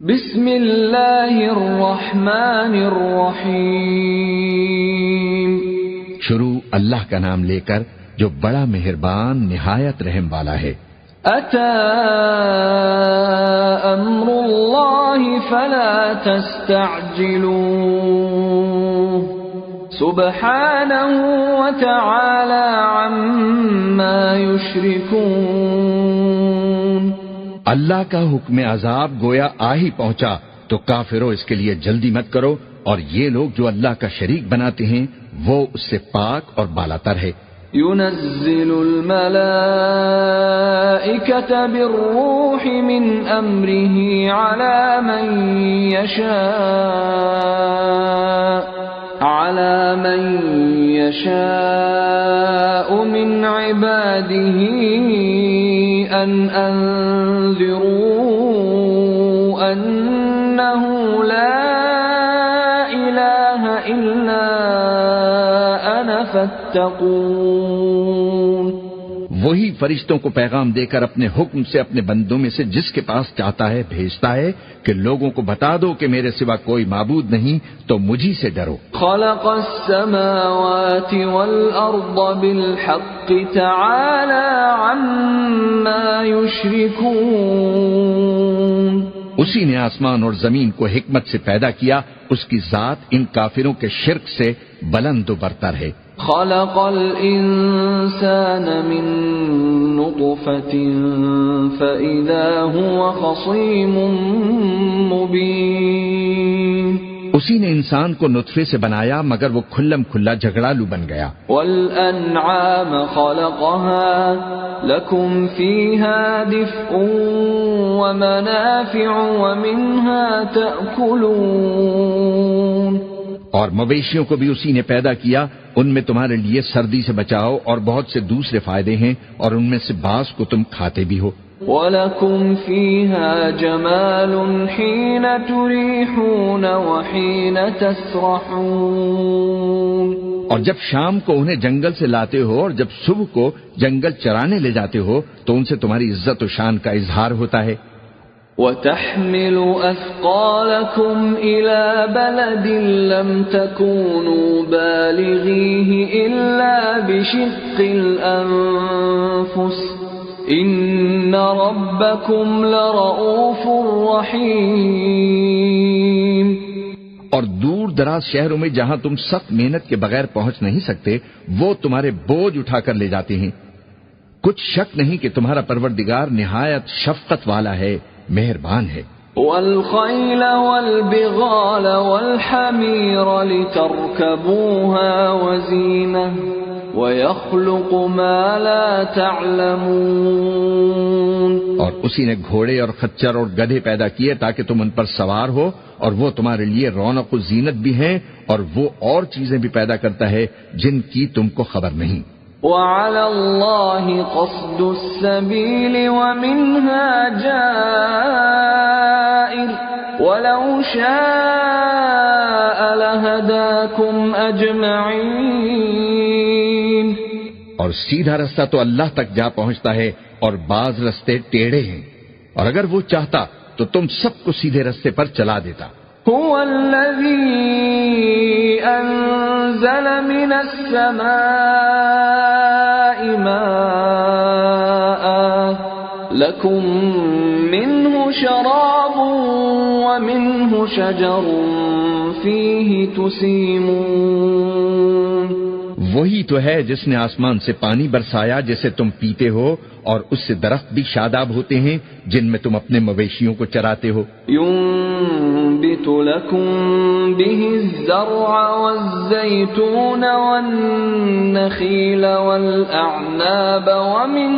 بسم اللہ الرحمن الرحیم۔ شروع اللہ کا نام لے کر جو بڑا مہربان نہایت رحم والا ہے۔ اتی امر اللہ فلا تستعجلوه سبحانہ وتعالی عما یشرکون۔ اللہ کا حکم عذاب گویا آ ہی پہنچا تو کافروں اس کے لیے جلدی مت کرو، اور یہ لوگ جو اللہ کا شریک بناتے ہیں وہ اس سے پاک اور بالاتر ہے۔ ينزل الملائكة بالروح من أمره على من يشاء من عباده أن أنذروا أنه لا إله إلا أنا فاتقون۔ وہی فرشتوں کو پیغام دے کر اپنے حکم سے اپنے بندوں میں سے جس کے پاس چاہتا ہے بھیجتا ہے کہ لوگوں کو بتا دو کہ میرے سوا کوئی معبود نہیں تو مجھی سے ڈرو۔ خلق السماوات والأرض بالحق تعالى عما يشركون۔ اسی نے آسمان اور زمین کو حکمت سے پیدا کیا، اس کی ذات ان کافروں کے شرک سے بلند و برتر ہے۔ خلق الانسان من نطفة فإذا هو خصيم مبين۔ اسی نے انسان کو نطفے سے بنایا مگر وہ کھلم کھلا جھگڑالو بن گیا۔ والانعام خلقها لكم فيها دفء ومنافع ومنها تأكلون۔ اور مویشیوں کو بھی اسی نے پیدا کیا، ان میں تمہارے لیے سردی سے بچاؤ اور بہت سے دوسرے فائدے ہیں، اور ان میں سے بعض کو تم کھاتے بھی ہو۔ وَلَكُمْ فِيهَا جَمَالٌ حِينَ تُرِيحُونَ وَحِينَ تَسْرَحُونَ۔ اور جب شام کو انہیں جنگل سے لاتے ہو اور جب صبح کو جنگل چرانے لے جاتے ہو تو ان سے تمہاری عزت و شان کا اظہار ہوتا ہے۔ وَتَحْمِلُ أَثْقَالَكُمْ إِلَى بَلَدٍ لَمْ تَكُونُوا بَالِغِيهِ إِلَّا بِشِقِّ الْأَنفُسِ إِنَّ رَبَّكُمْ لَرَؤُوفٌ رَحِيمٌ۔ اور دور دراز شہروں میں جہاں تم سخت محنت کے بغیر پہنچ نہیں سکتے وہ تمہارے بوجھ اٹھا کر لے جاتے ہیں۔ کچھ شک نہیں کہ تمہارا پروردگار نہایت شفقت والا ہے، مہربان ہے۔ والخیل والبغال والحمیر لترکبوها وزینہ وَيَخْلُقُ مَا لَا تَعْلَمُونَ۔ اور اسی نے گھوڑے اور خچر اور گدھے پیدا کیے تاکہ تم ان پر سوار ہو، اور وہ تمہارے لیے رونق و زینت بھی ہیں، اور وہ اور چیزیں بھی پیدا کرتا ہے جن کی تم کو خبر نہیں۔ وَعَلَى اللَّهِ قَصْدُ السَّبِيلِ وَمِنْهَا جَائِرٌ وَلَوْ شَاءَ لَهَدَاكُمْ أَجْمَعِينَ۔ اور سیدھا رستہ تو اللہ تک جا پہنچتا ہے اور بعض رستے ٹیڑھے ہیں، اور اگر وہ چاہتا تو تم سب کو سیدھے رستے پر چلا دیتا۔ هو الذي أنزل من السماء ماء لكم منه شراب ومنه شجر فيه تسيمون۔ وہی تو ہے جس نے آسمان سے پانی برسایا جسے تم پیتے ہو، اور اس سے درخت بھی شاداب ہوتے ہیں جن میں تم اپنے مویشیوں کو چراتے ہو۔ ينبت لكم به الزرع والزيتون والنخيل والأعناب ومن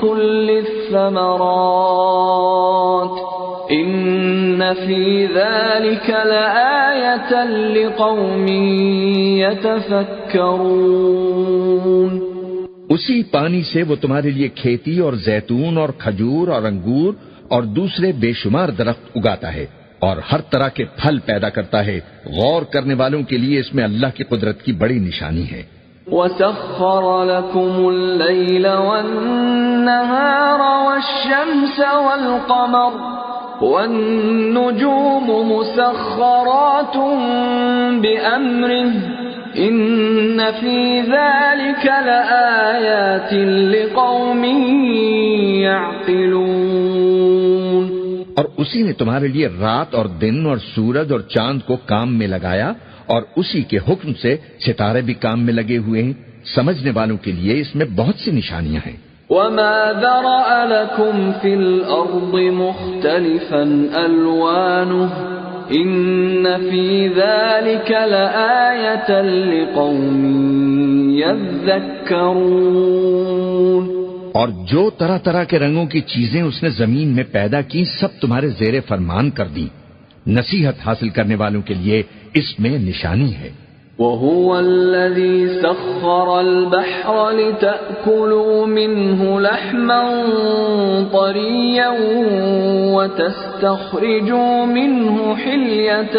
كل الثمرات إن في ذلك لآية لقوم يتفكرون۔ اسی پانی سے وہ تمہارے لیے کھیتی اور زیتون اور کھجور اور انگور اور دوسرے بے شمار درخت اگاتا ہے، اور ہر طرح کے پھل پیدا کرتا ہے۔ غور کرنے والوں کے لیے اس میں اللہ کی قدرت کی بڑی نشانی ہے۔ وَسَخَّرَ لَكُمُ اللَّيْلَ وَالنَّهَارَ وَالشَّمْسَ وَالْقَمَرَ والنجوم مسخرات بأمره إن في ذلك لآيات لقوم يعقلون. اور اسی نے تمہارے لیے رات اور دن اور سورج اور چاند کو کام میں لگایا، اور اسی کے حکم سے ستارے بھی کام میں لگے ہوئے ہیں. سمجھنے والوں کے لیے اس میں بہت سی نشانیاں ہیں. وَمَا ذَرَأَ لَكُمْ فِي الْأَرْضِ مُخْتَلِفًا أَلْوَانُهُ إِنَّ فِي ذَلِكَ لَآيَةً لِقَوْمٍ يَذَّكَّرُونَ. اور جو طرح طرح کے رنگوں کی چیزیں اس نے زمین میں پیدا کی سب تمہارے زیر فرمان کر دی. نصیحت حاصل کرنے والوں کے لیے اس میں نشانی ہے. وَهُوَ الَّذِي سَخَّرَ الْبَحْرَ لِتَأْكُلُوا مِنْهُ لَحْمًا طَرِيًّا وَتَسْتَخْرِجُوا مِنْهُ حِلْيَةً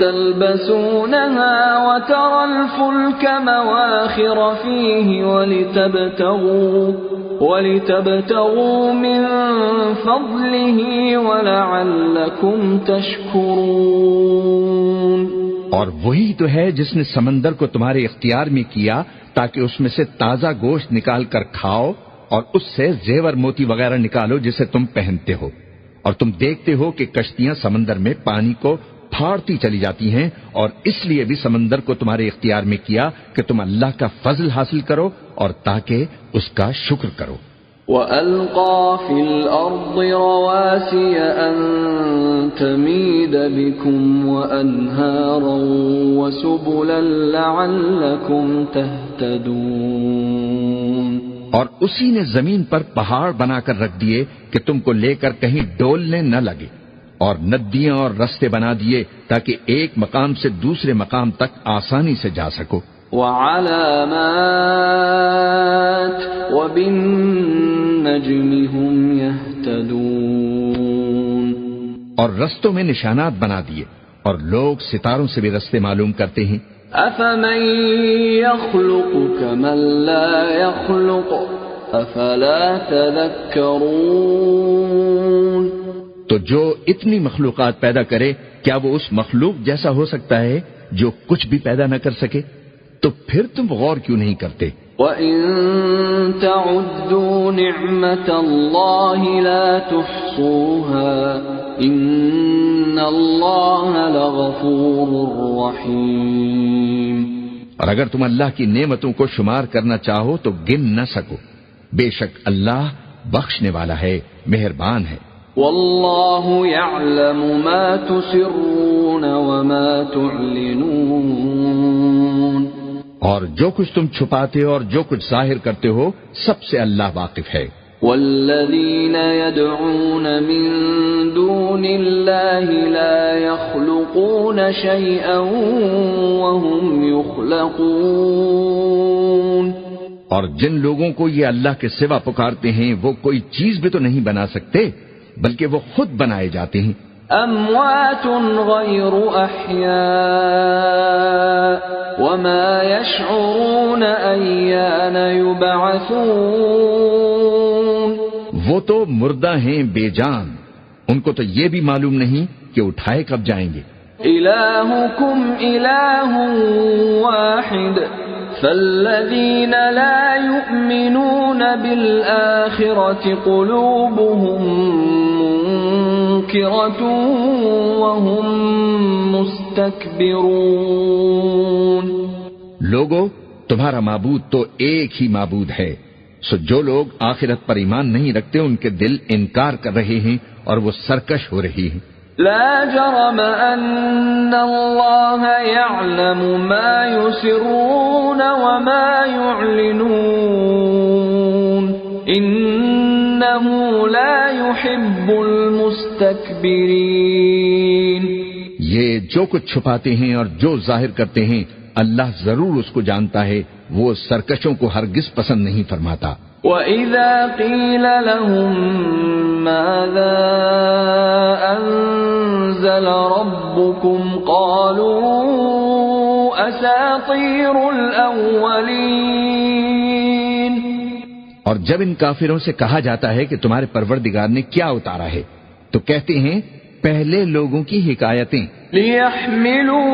تَلْبَسُونَهَا وَتَرَى الْفُلْكَ مَوَاخِرَ فِيهِ وَلِتَبْتَغُوا مِنْ فَضْلِهِ وَلَعَلَّكُمْ تَشْكُرُونَ. اور وہی تو ہے جس نے سمندر کو تمہارے اختیار میں کیا تاکہ اس میں سے تازہ گوشت نکال کر کھاؤ، اور اس سے زیور موتی وغیرہ نکالو جسے تم پہنتے ہو. اور تم دیکھتے ہو کہ کشتیاں سمندر میں پانی کو پھاڑتی چلی جاتی ہیں، اور اس لیے بھی سمندر کو تمہارے اختیار میں کیا کہ تم اللہ کا فضل حاصل کرو اور تاکہ اس کا شکر کرو. وَأَلْقَى فِي الْأَرْضِ رَوَاسِيَ أَن تَمِيدَ بِكُمْ وَأَنْهَارًا وَسُبُلًا لَعَلَّكُمْ تَهْتَدُونَ. اور اسی نے زمین پر پہاڑ بنا کر رکھ دیے کہ تم کو لے کر کہیں ڈولنے نہ لگے، اور ندیاں اور رستے بنا دیے تاکہ ایک مقام سے دوسرے مقام تک آسانی سے جا سکو. وَعَلَامَاتٍ وَبِالنَّجْمِ هُمْ يَهْتَدُونَ. اور رستوں میں نشانات بنا دیے، اور لوگ ستاروں سے بھی رستے معلوم کرتے ہیں. أَفَمَن يَخْلُقُ كَمَن لَّا يَخْلُقُ أَفَلَا تَذَكَّرُونَ. تو جو اتنی مخلوقات پیدا کرے کیا وہ اس مخلوق جیسا ہو سکتا ہے جو کچھ بھی پیدا نہ کر سکے؟ تو پھر تم غور کیوں نہیں کرتے؟ وَإِن تَعُدُّوا نِعْمَةَ اللَّهِ لَا تُحْصُوهَا إِنَّ اللَّهَ لَغَفُورٌ رَّحِيمٌ. اور اگر تم اللہ کی نعمتوں کو شمار کرنا چاہو تو گن نہ سکو، بے شک اللہ بخشنے والا ہے، مہربان ہے. وَاللَّهُ يَعْلَمُ مَا تُسِرُّونَ وَمَا تُعْلِنُونَ. اور جو کچھ تم چھپاتے ہو اور جو کچھ ظاہر کرتے ہو سب سے اللہ واقف ہے. وَالَّذِينَ يَدْعُونَ مِن دُونِ اللَّهِ لَا يَخْلُقُونَ شَيْئًا وَهُمْ يُخْلَقُونَ. اور جن لوگوں کو یہ اللہ کے سوا پکارتے ہیں وہ کوئی چیز بھی تو نہیں بنا سکتے بلکہ وہ خود بنائے جاتے ہیں. أَمْوَاتٌ غَيْرُ أَحْيَاءٍ وَمَا يَشْعُرُونَ أَيَّانَ يُبْعَثُونَ. وہ تو مردہ ہیں بے جان، ان کو تو یہ بھی معلوم نہیں کہ اٹھائے کب جائیں گے. إِلَٰهُكُمْ إِلَٰهٌ وَاحِدٌ فَالَّذِينَ لَا يُؤْمِنُونَ بِالْآخِرَةِ قُلُوبُهُم مُّنكِرَةٌ وَهُم مُسْتَكْبِرُونَ. لوگو تمہارا معبود تو ایک ہی معبود ہے، سو جو لوگ آخرت پر ایمان نہیں رکھتے ان کے دل انکار کر رہے ہیں اور وہ سرکش ہو رہی ہیں. لا جرم أن الله يعلم ما يسرون وما يعلنون إنه لا يحب المستكبرين. یہ جو کچھ چھپاتے ہیں اور جو ظاہر کرتے ہیں اللہ ضرور اس کو جانتا ہے، وہ سرکشوں کو ہرگز پسند نہیں فرماتا. وَإِذَا قِيلَ لَهُم مَّاذَا أَنزَلَ رَبُّكُمْ قَالُوا أَسَاطِيرُ أساطير الأولين. اور جب ان کافروں سے کہا جاتا ہے کہ تمہارے پروردگار نے کیا اتارا ہے تو کہتے ہیں پہلے لوگوں کی حکایتیں. لِيَحْمِلُوا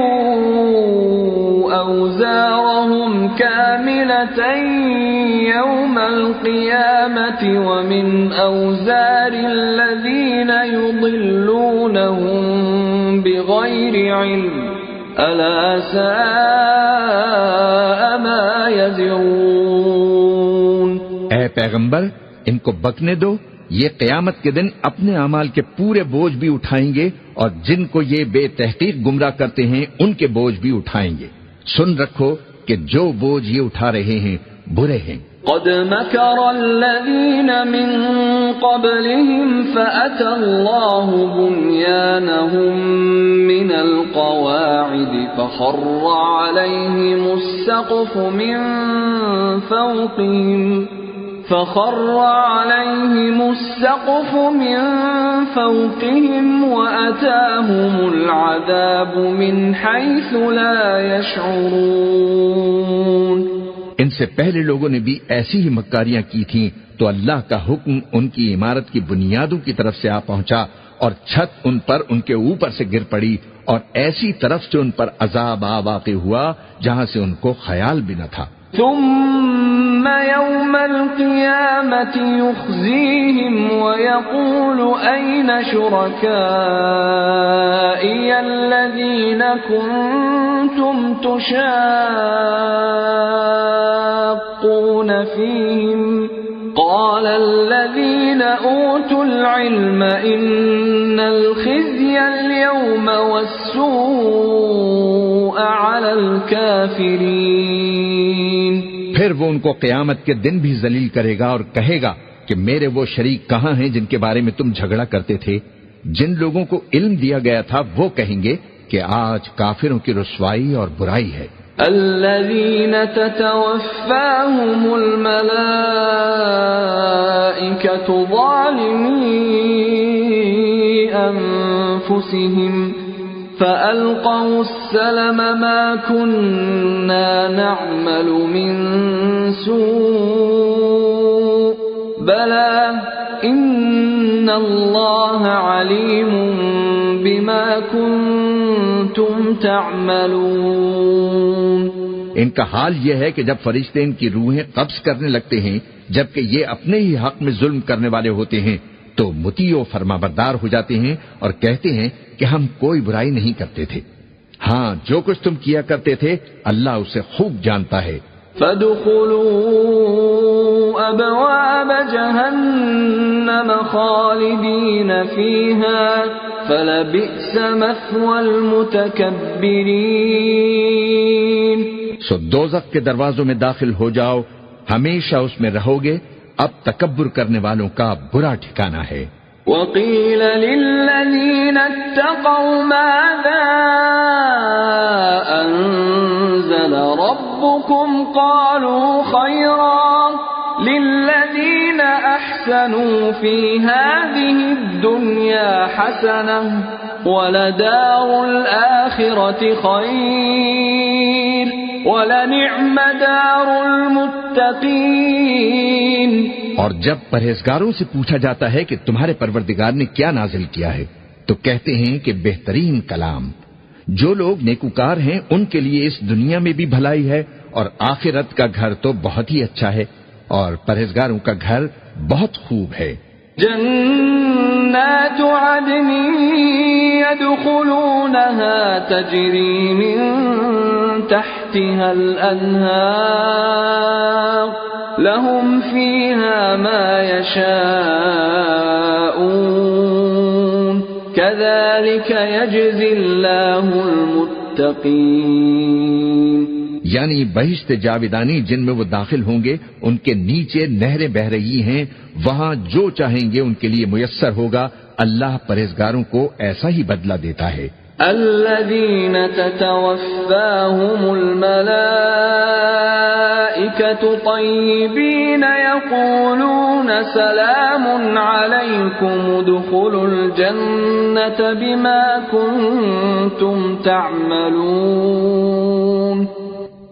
أَوْزَارَهُمْ كَامِلَةً يَوْمَ الْقِيَامَةِ وَمِنْ أَوْزَارِ الَّذِينَ يُضِلُّونَهُمْ بِغَيْرِ عِلْمٍ أَلَا سَاءَ مَا يَزِرُونَ. اے پیغمبر ان کو بکنے دو، یہ قیامت کے دن اپنے اعمال کے پورے بوجھ بھی اٹھائیں گے اور جن کو یہ بے تحقیق گمراہ کرتے ہیں ان کے بوجھ بھی اٹھائیں گے. سن رکھو کہ جو بوجھ یہ اٹھا رہے ہیں برے ہیں. قد مكر الذين من قبلهم فأتى الله بنيانهم من القواعد فخر عليهم السقف من فوقهم وأتاهم العذاب من حيث لا يشعرون. ان سے پہلے لوگوں نے بھی ایسی ہی مکاریاں کی تھیں تو اللہ کا حکم ان کی عمارت کی بنیادوں کی طرف سے آ پہنچا اور چھت ان پر ان کے اوپر سے گر پڑی اور ایسی طرف سے ان پر عذاب آ واقع ہوا جہاں سے ان کو خیال بھی نہ تھا. ثم يوم القيامة يخزيهم ويقول أين شركائي الذين كنتم تشاقون فيهم قال الذين أوتوا العلم إن الخزي اليوم والسوء على الكافرين. پھر وہ ان کو قیامت کے دن بھی ذلیل کرے گا اور کہے گا کہ میرے وہ شریک کہاں ہیں جن کے بارے میں تم جھگڑا کرتے تھے. جن لوگوں کو علم دیا گیا تھا وہ کہیں گے کہ آج کافروں کی رسوائی اور برائی ہے. الذين تتوفاهم الملائكة ظالمي أنفسهم فألقوا السلم ما كنا نعمل من سوء بلى إن الله عليم بما كنتم تعملون. ان کا حال یہ ہے کہ جب فرشتے ان کی روحیں قبض کرنے لگتے ہیں جبکہ یہ اپنے ہی حق میں ظلم کرنے والے ہوتے ہیں تو مطیع و فرما بردار ہو جاتے ہیں اور کہتے ہیں کہ ہم کوئی برائی نہیں کرتے تھے. ہاں جو کچھ تم کیا کرتے تھے اللہ اسے خوب جانتا ہے. فَادْخُلُوا أَبْوَابَ جَهَنَّمَ خَالِدِينَ فِيهَا فَلَبِئْسَ مَثْوَى الْمُتَكَبِّرِينَ. سو دوزخ کے دروازوں میں داخل ہو جاؤ، ہمیشہ اس میں رہو گے، اب تکبر کرنے والوں کا برا ٹھکانہ ہے. وَقِيلَ لِلَّذِينَ اتَّقَوْا مَاذَا أَنزَلَ رَبُّكُمْ قَالُوا خَيْرًا لِلَّذِينَ أَحْسَنُوا فِي هَذِهِ الدُّنْيَا حَسَنَةٌ وَلَدَارُ الْآخِرَةِ خَيْرٌ وَلَنِعْمَ دَارُ الْمُتَّقِينَ. اور جب پرہیزگاروں سے پوچھا جاتا ہے کہ تمہارے پروردگار نے کیا نازل کیا ہے تو کہتے ہیں کہ بہترین کلام. جو لوگ نیکوکار ہیں ان کے لیے اس دنیا میں بھی بھلائی ہے اور آخرت کا گھر تو بہت ہی اچھا ہے اور پرہیزگاروں کا گھر بہت خوب ہے. جنات عدن يدخلونها تجري من تحتها الأنهار لهم فيها ما يشاءون كذلك يجزي الله المتقين. یعنی بہشت جاویدانی جن میں وہ داخل ہوں گے ان کے نیچے نہریں بہ رہی ہیں، وہاں جو چاہیں گے ان کے لیے میسر ہوگا. اللہ پرہیزگاروں کو ایسا ہی بدلہ دیتا ہے. الذين تتوفاهم الملائكة طيبين يقولون سلام عليكم ادخلوا الجنة بما كنتم تعملون.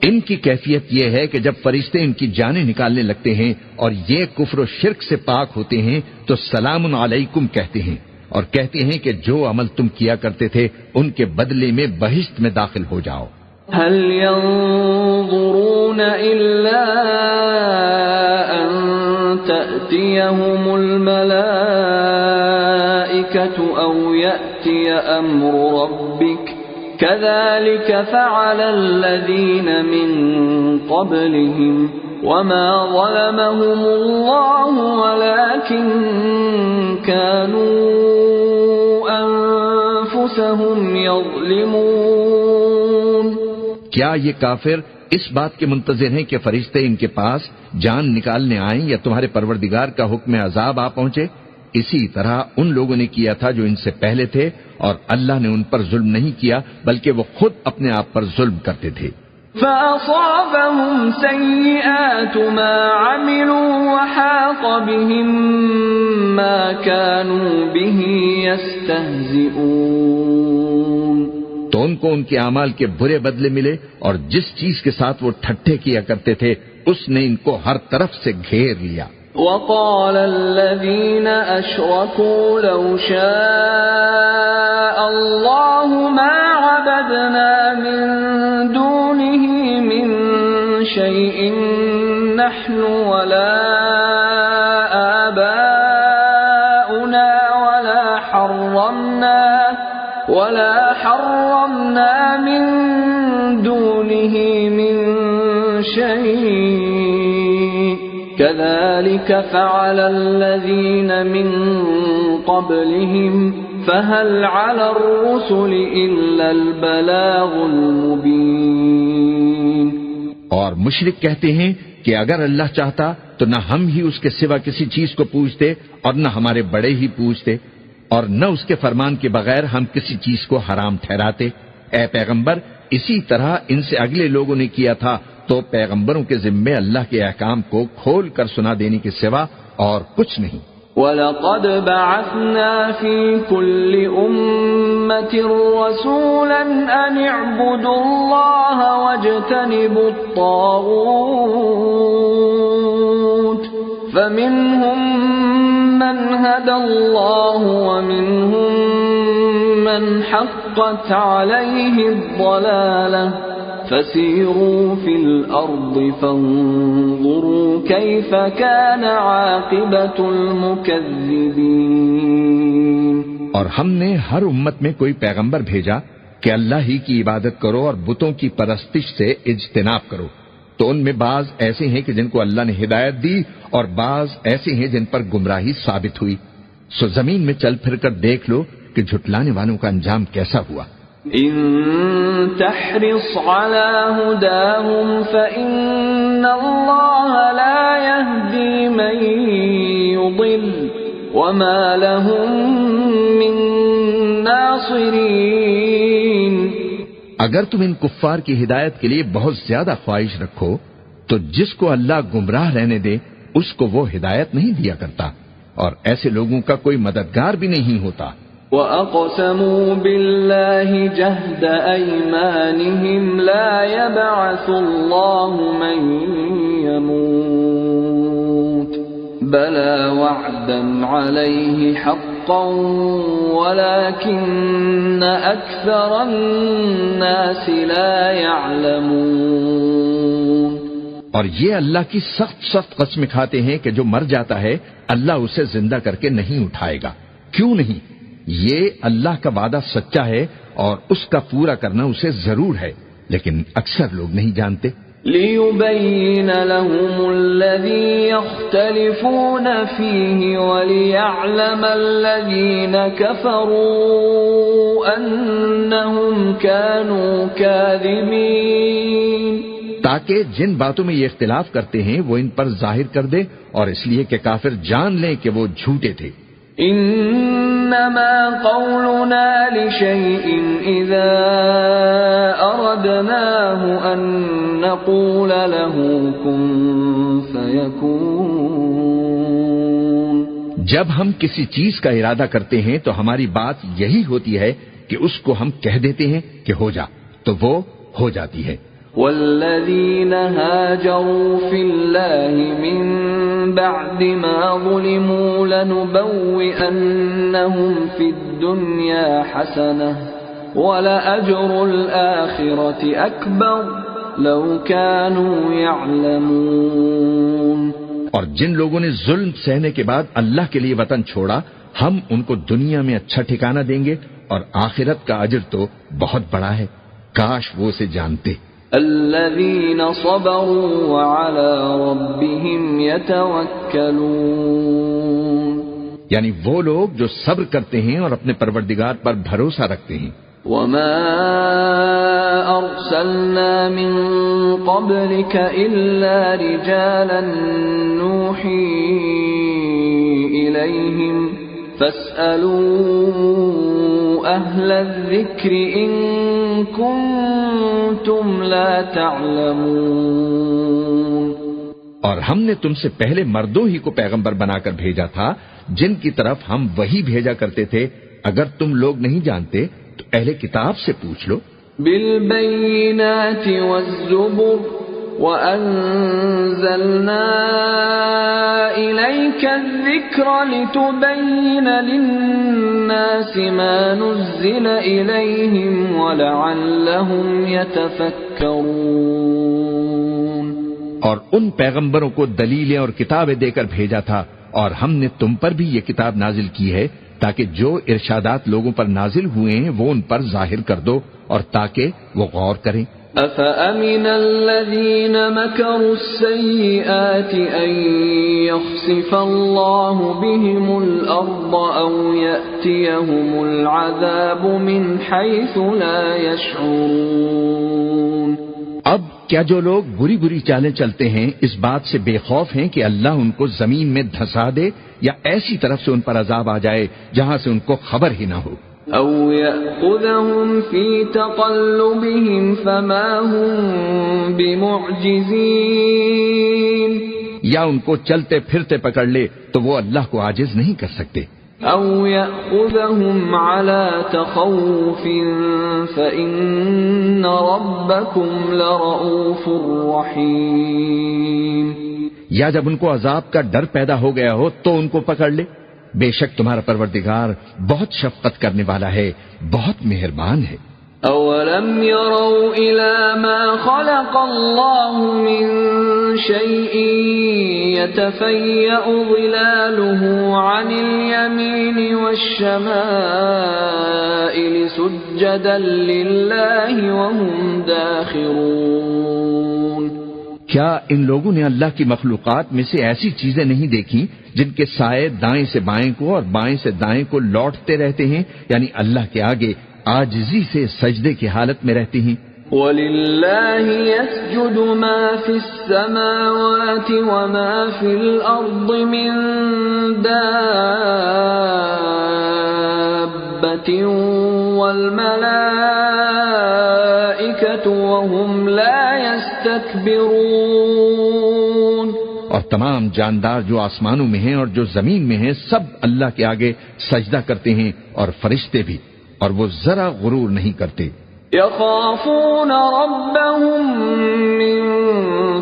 ان کی کیفیت یہ ہے کہ جب فرشتے ان کی جانیں نکالنے لگتے ہیں اور یہ کفر و شرک سے پاک ہوتے ہیں تو سلام علیکم کہتے ہیں اور کہتے ہیں کہ جو عمل تم کیا کرتے تھے ان کے بدلے میں بہشت میں داخل ہو جاؤ. هل ينظرون إلا أن تأتيهم الملائكة أو يأتي أمر ربك كذلك فعل الذين من قبلهم وما ظلمهم الله ولكن كانوا أنفسهم يظلمون. کیا یہ کافر اس بات کے منتظر ہیں کہ فرشتے ان کے پاس جان نکالنے آئیں یا تمہارے پروردگار کا حکم عذاب آ پہنچے؟ اسی طرح ان لوگوں نے کیا تھا جو ان سے پہلے تھے اور اللہ نے ان پر ظلم نہیں کیا بلکہ وہ خود اپنے آپ پر ظلم کرتے تھے. فَأَصَابَهُمْ سَيِّئَاتُ مَا عَمِلُوا وَحَاقَ بِهِم مَّا كَانُوا بِهِ يَسْتَهْزِئُونَ. تو ان کو ان کے اعمال کے برے بدلے ملے اور جس چیز کے ساتھ وہ ٹھٹھے کیا کرتے تھے اس نے ان کو ہر طرف سے گھیر لیا. وَقَالَ الَّذِينَ أَشْرَكُوا لَوْ شَاءَ اللَّهُ مَا عَبَدْنَا مِن دُونِهِ مِن شَيْءٍ نَحْنُ وَلَا آبَاؤُنَا وَلَا حَرَّمْنَا مِن دُونِهِ مِن شَيْءٍ كَذَلِكَ فَعَلَ الَّذِينَ مِن قَبْلِهِمْ فَهَلْ عَلَى الرُّسُلِ إِلَّا الْبَلَاغُ الْمُبِينُ. اور مشرک کہتے ہیں کہ اگر اللہ چاہتا تو نہ ہم ہی اس کے سوا کسی چیز کو پوجتے اور نہ ہمارے بڑے ہی پوجتے اور نہ اس کے فرمان کے بغیر ہم کسی چیز کو حرام ٹھہراتے. اے پیغمبر اسی طرح ان سے اگلے لوگوں نے کیا تھا تو پیغمبروں کے ذمے اللہ کے احکام کو کھول کر سنا دینے کے سوا اور کچھ نہیں. وَلَقَدْ بَعَثْنَا فِي كُلِّ أُمَّةٍ رَّسُولًا أَنِ اعْبُدُوا اللَّهَ وَاجْتَنِبُوا الطَّاغُوتَ فَمِنْهُم مَّنْ هَدَى اللَّهُ وَمِنْهُم مَّنْ حَقَّتْ عَلَيْهِ الضَّلَالَةُ فَسِيرُوا فِي الْأَرْضِ فَانظُرُوا كَيْفَ كَانَ عَاقِبَةُ الْمُكَذِّبِينَ. اور ہم نے ہر امت میں کوئی پیغمبر بھیجا کہ اللہ ہی کی عبادت کرو اور بتوں کی پرستش سے اجتناب کرو. تو ان میں بعض ایسے ہیں کہ جن کو اللہ نے ہدایت دی اور بعض ایسے ہیں جن پر گمراہی ثابت ہوئی. سو زمین میں چل پھر کر دیکھ لو کہ جھٹلانے والوں کا انجام کیسا ہوا. إن تحرص على هداهم فإن الله لا يهدي من يضل وما لهم من ناصرين. اگر تم ان کفار کی ہدایت کے لیے بہت زیادہ خواہش رکھو تو جس کو اللہ گمراہ رہنے دے اس کو وہ ہدایت نہیں دیا کرتا اور ایسے لوگوں کا کوئی مددگار بھی نہیں ہوتا. وَأَقْسَمُوا بِاللَّهِ جَهْدَ أَيْمَانِهِمْ لَا يَبْعَثُ اللَّهُ مَن يَمُوتُ بَلَى وَعْدًا عَلَيْهِ حَقًّا وَلَكِنَّ أَكْثَرَ النَّاسِ لَا يَعْلَمُونَ. اور یہ اللہ کی سخت قسم کھاتے ہیں کہ جو مر جاتا ہے اللہ اسے زندہ کر کے نہیں اٹھائے گا. کیوں نہیں؟ یہ اللہ کا وعدہ سچا ہے اور اس کا پورا کرنا اسے ضرور ہے لیکن اکثر لوگ نہیں جانتے. لِيُبَيِّنَ لَهُمُ الَّذِي يَخْتَلِفُونَ فِيهِ وَلِيَعْلَمَ الَّذِينَ كَفَرُوا أَنَّهُمْ كَانُوا كَاذِبِينَ. تاکہ جن باتوں میں یہ اختلاف کرتے ہیں وہ ان پر ظاہر کر دے اور اس لیے کہ کافر جان لیں کہ وہ جھوٹے تھے. انما قولنا لشيء اذا اردناه ان نقول له كن فيكون. جب ہم کسی چیز کا ارادہ کرتے ہیں تو ہماری بات یہی ہوتی ہے کہ اس کو ہم کہہ دیتے ہیں کہ ہو جا تو وہ ہو جاتی ہے والذين هاجروا في الله من بعد ما ظلموا لنبوئنهم في الدنيا حسنة ولأجر الآخرة أكبر لو كانوا يعلمون۔ اور جن لوگوں نے ظلم سہنے کے بعد اللہ کے لیے وطن چھوڑا، ہم ان کو دنیا میں اچھا ٹھکانہ دیں گے اور آخرت کا اجر تو بہت بڑا ہے، کاش وہ اسے جانتے۔ الذين صبروا وعلى ربهم يتوكلون، یعنی وہ لوگ جو صبر کرتے ہیں اور اپنے پروردگار پر بھروسہ رکھتے ہیں۔ وما أرسلنا من قبلك إلا رجالا نوحي إليهم فاسألوا أهل الذكر إن كنتم لا تعلمون۔ اور ہم نے تم سے پہلے مردوں ہی کو پیغمبر بنا کر بھیجا تھا جن کی طرف ہم وہی بھیجا کرتے تھے، اگر تم لوگ نہیں جانتے تو اہل کتاب سے پوچھ لو۔ بالبينات والزبر وأنزلنا إليك الذكر لتبين للناس ما نزل إليهم ولعلهم يتفكرون۔ اور ان پیغمبروں کو دلیلیں اور کتابیں دے کر بھیجا تھا، اور ہم نے تم پر بھی یہ کتاب نازل کی ہے تاکہ جو ارشادات لوگوں پر نازل ہوئے ہیں وہ ان پر ظاہر کر دو اور تاکہ وہ غور کریں۔ أَفَأَمِنَ الَّذِينَ مَكَرُوا السَّيِّئَاتِ أَن يَخْسِفَ اللَّهُ بِهِمُ الْأَرْضَ أَوْ يَأْتِيَهُمُ الْعَذَابُ مِنْ حَيْثُ لَا يَشْعُرُونَ۔ اب کیا جو لوگ بری بری چالیں چلتے ہیں اس بات سے بے خوف ہیں کہ اللہ ان کو زمین میں دھسا دے یا ایسی طرف سے ان پر عذاب آ جائے جہاں سے ان کو خبر ہی نہ ہو؟ أَوْ يَأْخُذَهُمْ فِي تَقَلُّبِهِمْ فَمَا هُمْ بِمُعْجِزِينَ، یا ان کو چلتے پھرتے پکڑ لے تو وہ اللہ کو عاجز نہیں کر سکتے۔ أَوْ يَأْخُذَهُمْ عَلَى تَخَوُّفٍ فَإِنَّ رَبَّكُمْ لَرَءُوفٌ رَحِيمٌ، یا جب ان کو عذاب کا ڈر پیدا ہو گیا ہو تو ان کو پکڑ لے، بے شک تمہارا پروردگار بہت شفقت کرنے والا ہے، بہت مہربان ہے۔ أَوَلَمْ يَرَوْا إِلَى مَا خَلَقَ اللَّهُ مِنْ شَيْءٍ يَتَفَيَّأُ ظِلَالُهُ عَنِ الْيَمِينِ وَالشَّمَائِلِ سُجَّدًا لِلَّهِ وَهُمْ دَاخِرُونَ۔ کیا ان لوگوں نے اللہ کی مخلوقات میں سے ایسی چیزیں نہیں دیکھی جن کے سائے دائیں سے بائیں کو اور بائیں سے دائیں کو لوٹتے رہتے ہیں، یعنی اللہ کے آگے عاجزی سے سجدے کی حالت میں رہتی ہیں؟ وَلِلَّهِ يَسْجُدُ مَا فِي السَّمَاوَاتِ وَمَا فِي الْأَرْضِ مِن دَابَّةٍ وَالْمَلَائِكَةُ وَهُمْ لَا يَسْتَكْبِرُونَ۔ اور تمام جاندار جو آسمانوں میں ہیں اور جو زمین میں ہیں سب اللہ کے آگے سجدہ کرتے ہیں، اور فرشتے بھی، اور وہ ذرا غرور نہیں کرتے۔ يَخَافُونَ رَبَّهُم مِّن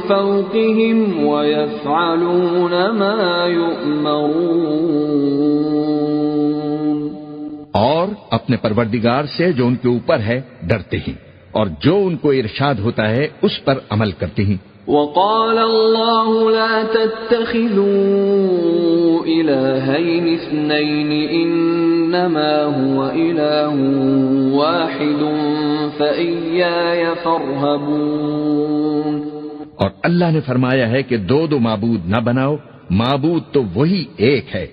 فَوْقِهِمْ وَيَفْعَلُونَ مَا يُؤْمَرُونَ۔ اور اپنے پروردگار سے جو ان کے اوپر ہے ڈرتے ہیں، اور جو ان کو ارشاد ہوتا ہے اس پر عمل کرتے ہیں۔ وَقَالَ اللَّهُ لَا تَتَّخِذُوا إِلَٰهَيْنِ اثْنَيْنِ إِنَّمَا هُوَ إِلَٰهٌ وَاحِدٌ فَإِيَّايَ فَارْهَبُونِ۔ اور اللہ نے فرمایا ہے کہ دو دو معبود نہ بناؤ، معبود تو وہی ایک ہے،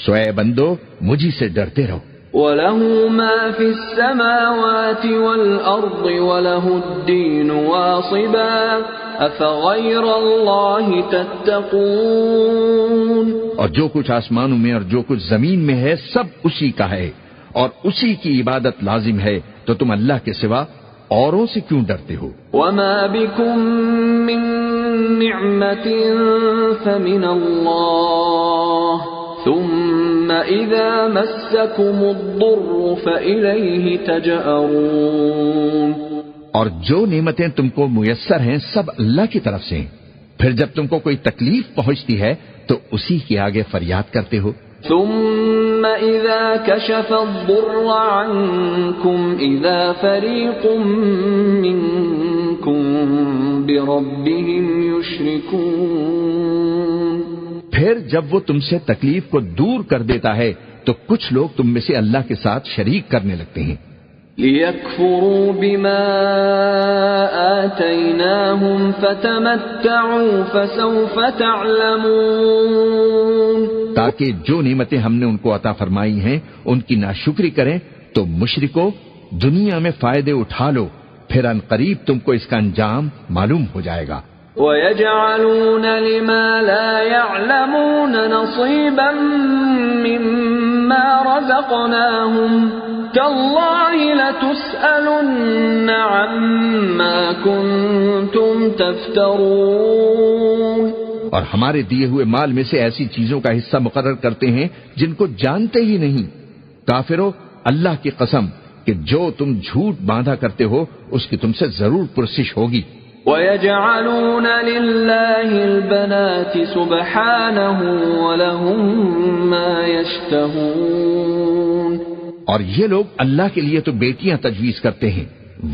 سو اے بندو مجھی سے ڈرتے رہو۔ وَلَهُ مَا فِي السَّمَاوَاتِ وَالْأَرْضِ وَلَهُ الدِّينُ وَاصِبًا أَفَغَيْرَ اللَّهِ تَتَّقُونَ۔ اور جو کچھ آسمانوں میں اور جو کچھ زمین میں ہے سب اسی کا ہے، اور اسی کی عبادت لازم ہے، تو تم اللہ کے سوا اوروں سے کیوں ڈرتے ہو؟ وَمَا بِكُم مِّن نِّعْمَةٍ فَمِنَ اللَّهِ ثُمَّ إِذَا مَسَّكُمُ الضُّرُّ فَإِلَيْهِ تَجْأَرُونَ۔ اور جو نعمتیں تم کو میسر ہیں سب اللہ کی طرف سے ہیں. پھر جب تم کو کوئی تکلیف پہنچتی ہے تو اسی کے آگے فریاد کرتے ہو. ثم اذا كشف الضر عنكم اذا فريق منكم بربهم يشركون. پھر جب وہ تم سے تکلیف کو دور کر دیتا ہے تو کچھ لوگ تم میں سے اللہ کے ساتھ شریک کرنے لگتے ہیں. لِيَكْفُرُوا بِمَا آتَيْنَاهُمْ فَتَمَتَّعُوا فَسَوْفَ تَعْلَمُونَ. تاکہ جو نعمتیں ہم نے ان کو عطا فرمائی ہیں ان کی ناشکری کریں تو مشرکو دنیا میں فائدے اٹھا لو، پھر ان قریب تم کو اس کا انجام معلوم ہو جائے گا. وَيَجْعَلُونَ لِمَا لَا يَعْلَمُونَ نَصِيبًا مِّمَّا رَزَقْنَاهُمْ تَاللَّهِ لَتُسْأَلُنَّ عَمَّا كُنتُمْ تَفْتَرُونَ. اور ہمارے دیے ہوئے مال میں سے ایسی چیزوں کا حصہ مقرر کرتے ہیں جن کو جانتے ہی نہیں. کافرو، اللہ کی قسم کہ جو تم جھوٹ باندھا کرتے ہو اس کی تم سے ضرور پرسش ہوگی. وَيَجْعَلُونَ لِلَّهِ الْبَنَاتِ سُبْحَانَهُ وَلَهُم مَّا يَشْتَهُونَ. اور یہ لوگ اللہ کے لیے تو بیٹیاں تجویز کرتے ہیں،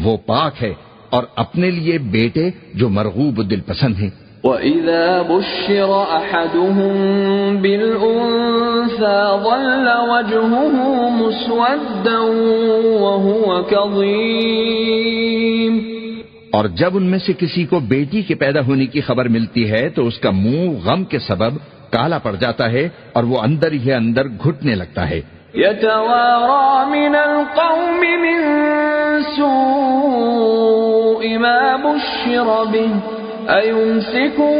وہ پاک ہے، اور اپنے لیے بیٹے جو مرغوب دل پسند ہیں. وَإِذَا بُشِّرَ أَحَدُهُم بِالْأُنثَىٰ ظَلَّ وَجْهُهُ مُسْوَدًّا وَهُوَ كَظِيمٌ. اور جب ان میں سے کسی کو بیٹی کے پیدا ہونے کی خبر ملتی ہے تو اس کا منہ غم کے سبب کالا پڑ جاتا ہے اور وہ اندر ہی اندر گھٹنے لگتا ہے. يَتَوَارَىٰ مِنَ الْقَوْمِ مِن سُوءِ مَا بُشِّرَ بِهِ أَيُمْسِكُهُ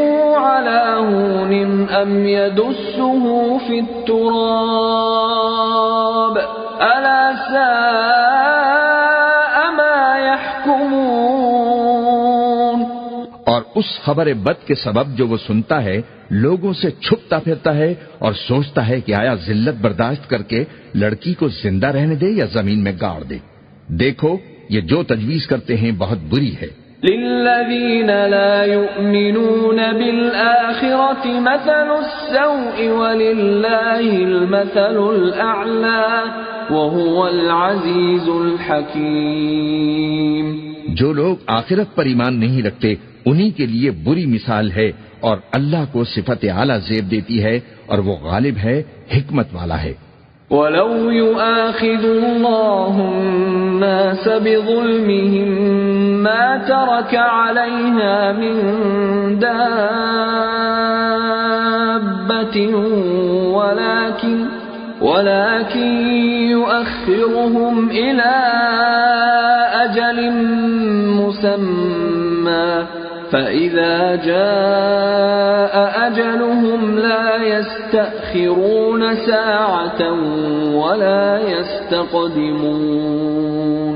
عَلَىٰ هُونٍ أَمْ يَدُسُّهُ فِي التُّرَابِ أَلَا سَاءَ مَا يَحْكُمُونَ. اور اس خبر بد کے سبب جو وہ سنتا ہے لوگوں سے چھپتا پھرتا ہے اور سوچتا ہے کہ آیا ذلت برداشت کر کے لڑکی کو زندہ رہنے دے یا زمین میں گاڑ دے. دیکھو یہ جو تجویز کرتے ہیں بہت بری ہے. لِلَّذِينَ لَا يُؤْمِنُونَ بِالْآخِرَةِ مَثَلُ السَّوْءِ وَلِلَّهِ الْمَثَلُ الْأَعْلَى وَهُوَ الْعَزِيزُ الْحَكِيمُ. جو لوگ آخرت پر ایمان نہیں رکھتے انہی کے لیے بری مثال ہے، اور اللہ کو صفت اعلیٰ زیب دیتی ہے اور وہ غالب ہے، حکمت والا ہے. وَلَوْ يُؤَاخِذُ اللَّهُ النَّاسَ بِظُلْمِهِم مَّا تَرَكَ عَلَيْهَا مِن دَابَّةٍ وَلَكِن يُؤَخِّرُهُمْ إِلَىٰ أَجَلٍ مُّسَمًّى فَإِذَا جَاءَ أَجَلُهُمْ لَا يَسْتَأْخِرُونَ سَاعَةً وَلَا يَسْتَقْدِمُونَ.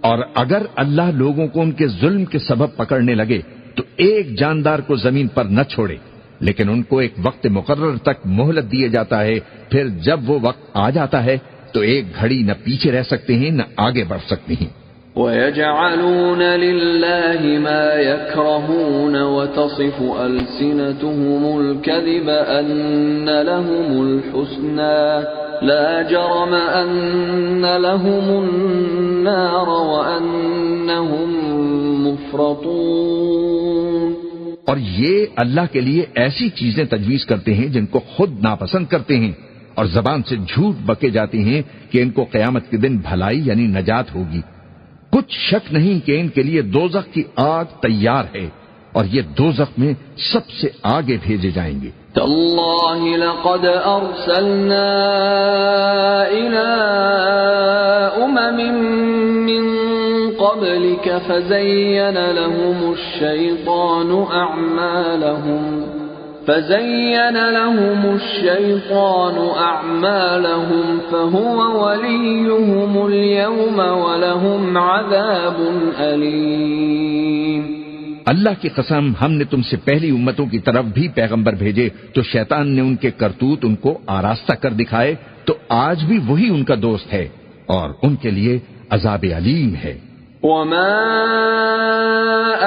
اور اگر اللہ لوگوں کو ان کے ظلم کے سبب پکڑنے لگے تو ایک جاندار کو زمین پر نہ چھوڑے، لیکن ان کو ایک وقت مقرر تک مہلت دیے جاتا ہے. پھر جب وہ وقت آ جاتا ہے تو ایک گھڑی نہ پیچھے رہ سکتے ہیں نہ آگے بڑھ سکتے ہیں. وَيَجْعَلُونَ لِلَّهِ مَا يَكْرَهُونَ وَتَصِفُ أَلْسِنَتُهُمُ الْكَذِبَ أَنَّ لَهُمُ الْحُسْنَىٰ لَا جَرَمَ أَنَّ لَهُمُ النَّارَ وَأَنَّهُمْ مُفْرَطُونَ. اور یہ اللہ کے لیے ایسی چیزیں تجویز کرتے ہیں جن کو خود ناپسند کرتے ہیں، اور زبان سے جھوٹ بکے جاتے ہیں کہ ان کو قیامت کے دن بھلائی یعنی نجات ہوگی. کچھ شک نہیں کہ ان کے لیے دوزخ کی آگ تیار ہے، اور یہ دوزخ میں سب سے آگے بھیجے جائیں گے. تَاللَّهِ لَقَدْ أَرْسَلْنَا إِلَىٰ أُمَمٍ مِّن قَبْلِكَ فَزَيَّنَ لَهُمُ الشَّيْطَانُ أَعْمَالَهُمْ فَهُوَ وَلِيُّهُمُ الْيَوْمَ وَلَهُمْ عَذَابٌ أَلِيمٌ. اللہ کی قسم ہم نے تم سے پہلی امتوں کی طرف بھی پیغمبر بھیجے تو شیطان نے ان کے کرتوت ان کو آراستہ کر دکھائے، تو آج بھی وہی ان کا دوست ہے اور ان کے لیے عذاب علیم ہے. وما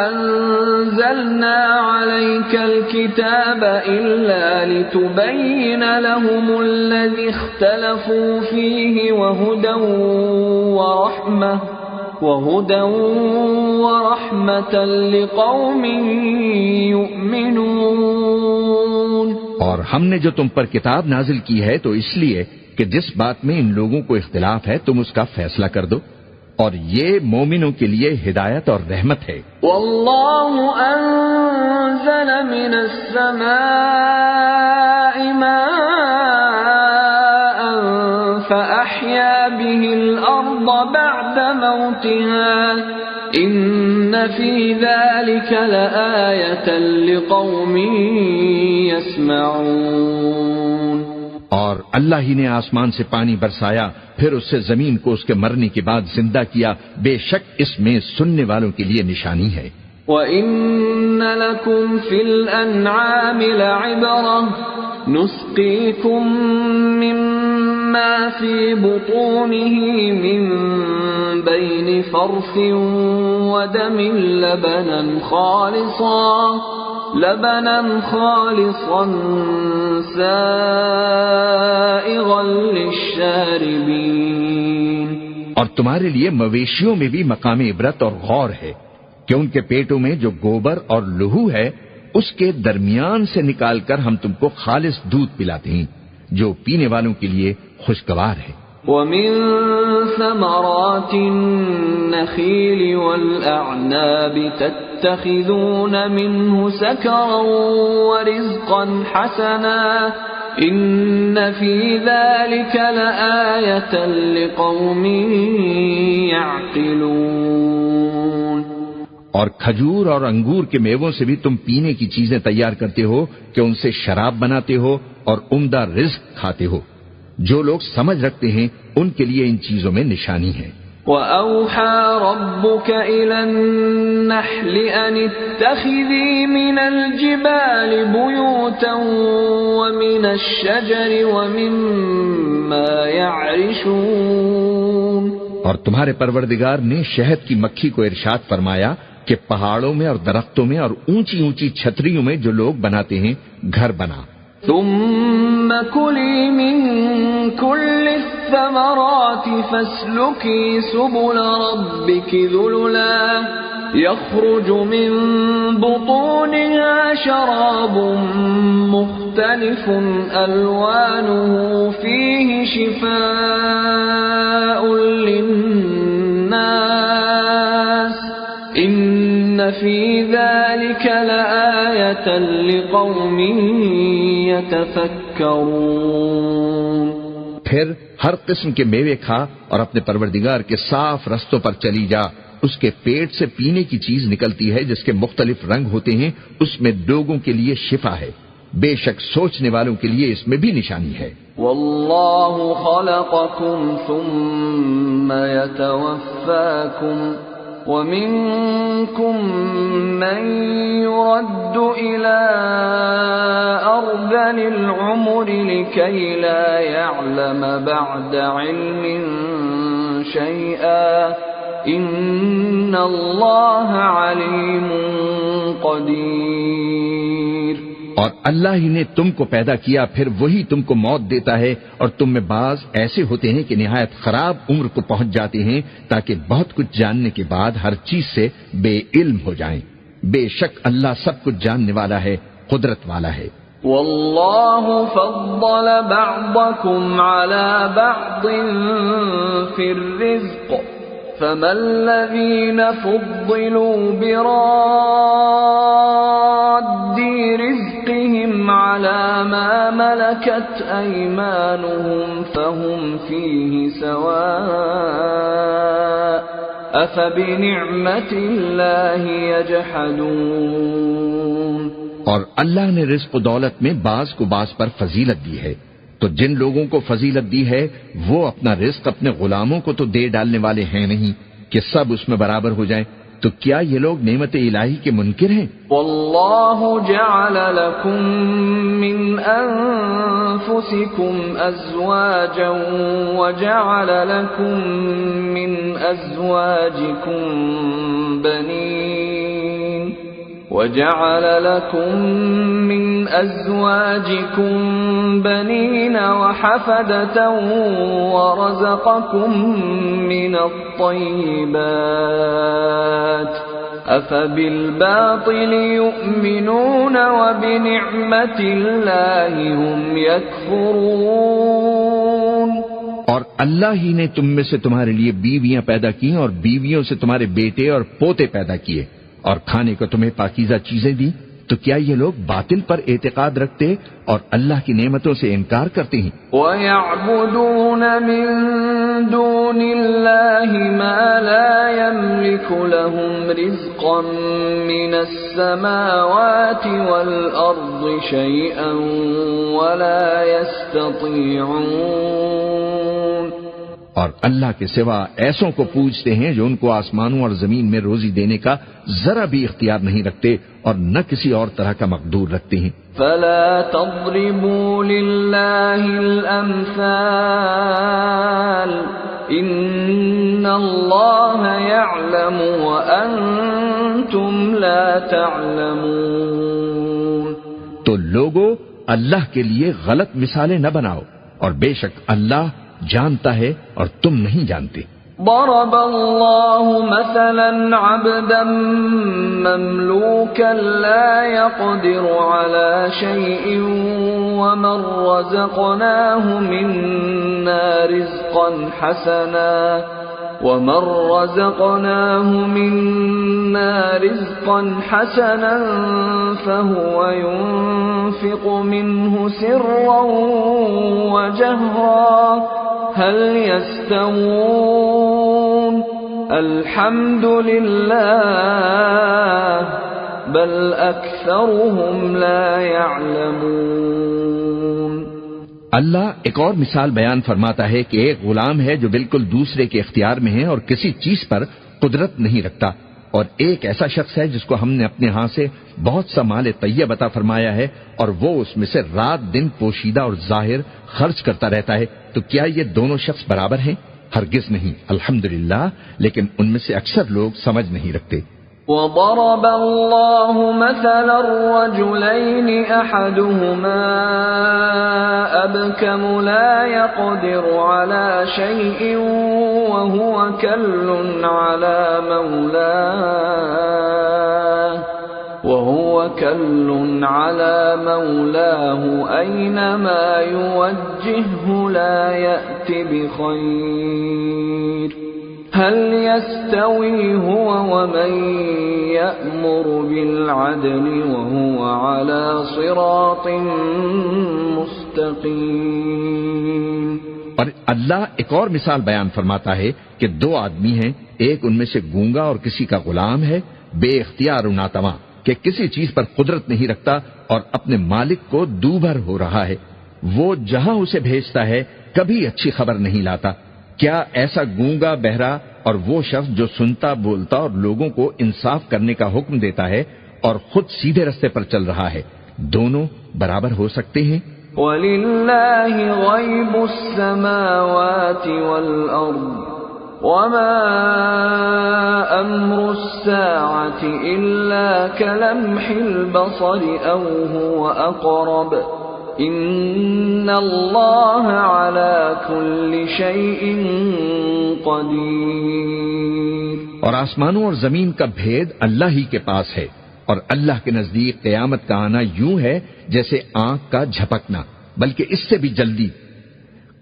أنزلنا عليك الكتاب إلا لتبين لهم الذي اختلفوا فيه وهدى ورحمة لقوم يؤمنون. اور ہم نے جو تم پر کتاب نازل کی ہے تو اس لیے کہ جس بات میں ان لوگوں کو اختلاف ہے تم اس کا فیصلہ کر دو، اور یہ مومنوں کے لیے ہدایت اور رحمت ہے. واللہ انزل من السماء ماء فأحيا به الأرض بعد موتها ان فی ذلک لآیۃ لقوم یسمعون. اور اللہ ہی نے آسمان سے پانی برسایا، پھر اس سے زمین کو اس کے مرنے کے بعد زندہ کیا، بے شک اس میں سننے والوں کے لیے نشانی ہے. وَإِنَّ لَكُمْ فِي الْأَنْعَامِ لَعِبْرَةً نُسْقِيكُم مِّمَّا فِي بُطُونِهِ مِن بَيْنِ فَرْثٍ وَدَمٍ لبنا خالصا سائغا للشاربین. اور تمہارے لیے مویشیوں میں بھی مقام عبرت اور غور ہے کہ ان کے پیٹوں میں جو گوبر اور لہو ہے اس کے درمیان سے نکال کر ہم تم کو خالص دودھ پلاتے ہیں جو پینے والوں کے لیے خوشگوار ہے. وَمِن ثَمَرَاتِ النَّخِيلِ وَالْأَعْنَابِ تَتَّخِذُونَ مِنْهُ سَكَرًا وَرِزْقًا حَسَنًا إِنَّ فِي ذَلِكَ لَآيَةً لِقَوْمٍ يَعْقِلُونَ. اور کھجور اور انگور کے میووں سے بھی تم پینے کی چیزیں تیار کرتے ہو کہ ان سے شراب بناتے ہو اور عمدہ رزق کھاتے ہو. جو لوگ سمجھ رکھتے ہیں ان کے لیے ان چیزوں میں نشانی ہے. وَأَوْحَى رَبُّكَ إِلَى النَّحْلِ أَنِ اتَّخِذِي مِنَ الْجِبَالِ بُيُوتًا وَمِنَ الشَّجَرِ وَمِمَّا يَعْرِشُونَ. اور تمہارے پروردگار نے شہد کی مکھی کو ارشاد فرمایا کہ پہاڑوں میں اور درختوں میں اور اونچی اونچی چھتریوں میں جو لوگ بناتے ہیں گھر بنا. ثم كلي من كل الثمرات فاسلكي سبل ربك ذللا يخرج من بطونها شراب مختلف ألوانه فيه شفاء للناس إن في ذلك لآية لقوم يتفكرون. پھر ہر قسم کے میوے کھا اور اپنے پروردگار کے صاف رستوں پر چلی جا. اس کے پیٹ سے پینے کی چیز نکلتی ہے جس کے مختلف رنگ ہوتے ہیں، اس میں لوگوں کے لیے شفا ہے. بے شک سوچنے والوں کے لیے اس میں بھی نشانی ہے. واللہ خلقکم ثم يتوفاکم ومنكم من يرد إلى أرذل العمر لكي لا يعلم بعد علم شيئا إن الله عليم قدير. اور اللہ ہی نے تم کو پیدا کیا، پھر وہی تم کو موت دیتا ہے، اور تم میں بعض ایسے ہوتے ہیں کہ نہایت خراب عمر کو پہنچ جاتے ہیں تاکہ بہت کچھ جاننے کے بعد ہر چیز سے بے علم ہو جائیں. بے شک اللہ سب کچھ جاننے والا ہے، قدرت والا ہے. واللہ فضل بعضکم علی بعض فی الرزق فما الذین فضلوا براد رزقهم على ما ملكت أيمانهم فهم فيه سواء أفبنعمة الله يجحدون. اور اللہ نے رزق و دولت میں بعض کو بعض پر فضیلت دی ہے، تو جن لوگوں کو فضیلت دی ہے وہ اپنا رزق اپنے غلاموں کو تو دے ڈالنے والے ہیں نہیں کہ سب اس میں برابر ہو جائیں. تو کیا یہ لوگ نعمت الہی کے منکر ہیں؟ واللہ جعل لکم من أنفسكم أزواجا وجعل لكم من أزواجكم بنين وحفدة ورزقكم من الطيبات أفبالباطل يؤمنون وبنعمة الله هم يكفرون۔ اور اللہ ہی نے تم میں سے تمہارے لیے بیویاں پیدا کی اور بیویوں سے تمہارے بیٹے اور پوتے پیدا کیے اور کھانے کو تمہیں پاکیزہ چیزیں دی، تو کیا یہ لوگ باطل پر اعتقاد رکھتے اور اللہ کی نعمتوں سے انکار کرتے ہیں؟ وَيَعْبُدُونَ مِن دُونِ اللَّهِ مَا لَا يَمْلِكُ لَهُمْ رِزْقًا مِنَ السَّمَاوَاتِ وَالْأَرْضِ شَيْئًا وَلَا يَسْتَطِيعُونَ۔ اور اللہ کے سوا ایسوں کو پوجتے ہیں جو ان کو آسمانوں اور زمین میں روزی دینے کا ذرا بھی اختیار نہیں رکھتے اور نہ کسی اور طرح کا مقدور رکھتے ہیں۔ فَلَا تَضْرِبُوا لِلَّهِ الْأَمْثَالَ إِنَّ اللَّهَ يَعْلَمُ وَأَنْتُمْ لَا تَعْلَمُونَ۔ تو لوگو اللہ کے لیے غلط مثالیں نہ بناؤ، اور بے شک اللہ جانتا ہے اور تم نہیں جانتے۔ ضرب الله مثلا عبدا مملوكا لا يقدر على شيء ومن رزقناه منا رزقا حسنا فهو ينفق منه سرا وجهرا هل يستوون الحمد لله بل أكثرهم لا يعلمون۔ اللہ ایک اور مثال بیان فرماتا ہے کہ ایک غلام ہے جو بالکل دوسرے کے اختیار میں ہے اور کسی چیز پر قدرت نہیں رکھتا، اور ایک ایسا شخص ہے جس کو ہم نے اپنے ہاں سے بہت سا مال طیب عطا فرمایا ہے اور وہ اس میں سے رات دن پوشیدہ اور ظاہر خرچ کرتا رہتا ہے، تو کیا یہ دونوں شخص برابر ہیں؟ ہرگز نہیں، الحمدللہ، لیکن ان میں سے اکثر لوگ سمجھ نہیں رکھتے۔ وضرب الله مثلا الرجلين أحدهما أبكم لا يقدر على شيء وهو كل على مولاه أينما يوجهه لا يأت بخير هل يستوي هو ومن يأمر بالعدل وهو على صراط مستقيم۔ اور اللہ ایک اور مثال بیان فرماتا ہے کہ دو آدمی ہیں، ایک ان میں سے گونگا اور کسی کا غلام ہے، بے اختیار و ناتواں کہ کسی چیز پر قدرت نہیں رکھتا اور اپنے مالک کو دوبھر ہو رہا ہے، وہ جہاں اسے بھیجتا ہے کبھی اچھی خبر نہیں لاتا۔ کیا ایسا گونگا بہرا اور وہ شخص جو سنتا بولتا اور لوگوں کو انصاف کرنے کا حکم دیتا ہے اور خود سیدھے رستے پر چل رہا ہے، دونوں برابر ہو سکتے ہیں؟ وَلِلَّهِ غَيْبُ السَّمَاوَاتِ وَالْأَرْضِ وَمَا أَمْرُ السَّاعَةِ إِلَّا كَلَمْحِ الْبَصَرِ أَوْ هُوَ أَقْرَبُ إِنَّ اللَّهَ عَلَى كُلِّ شَيْءٍ قَدِيرٌ۔ اور آسمانوں اور زمین کا بھید اللہ ہی کے پاس ہے، اور اللہ کے نزدیک قیامت کا آنا یوں ہے جیسے آنکھ کا جھپکنا، بلکہ اس سے بھی جلدی۔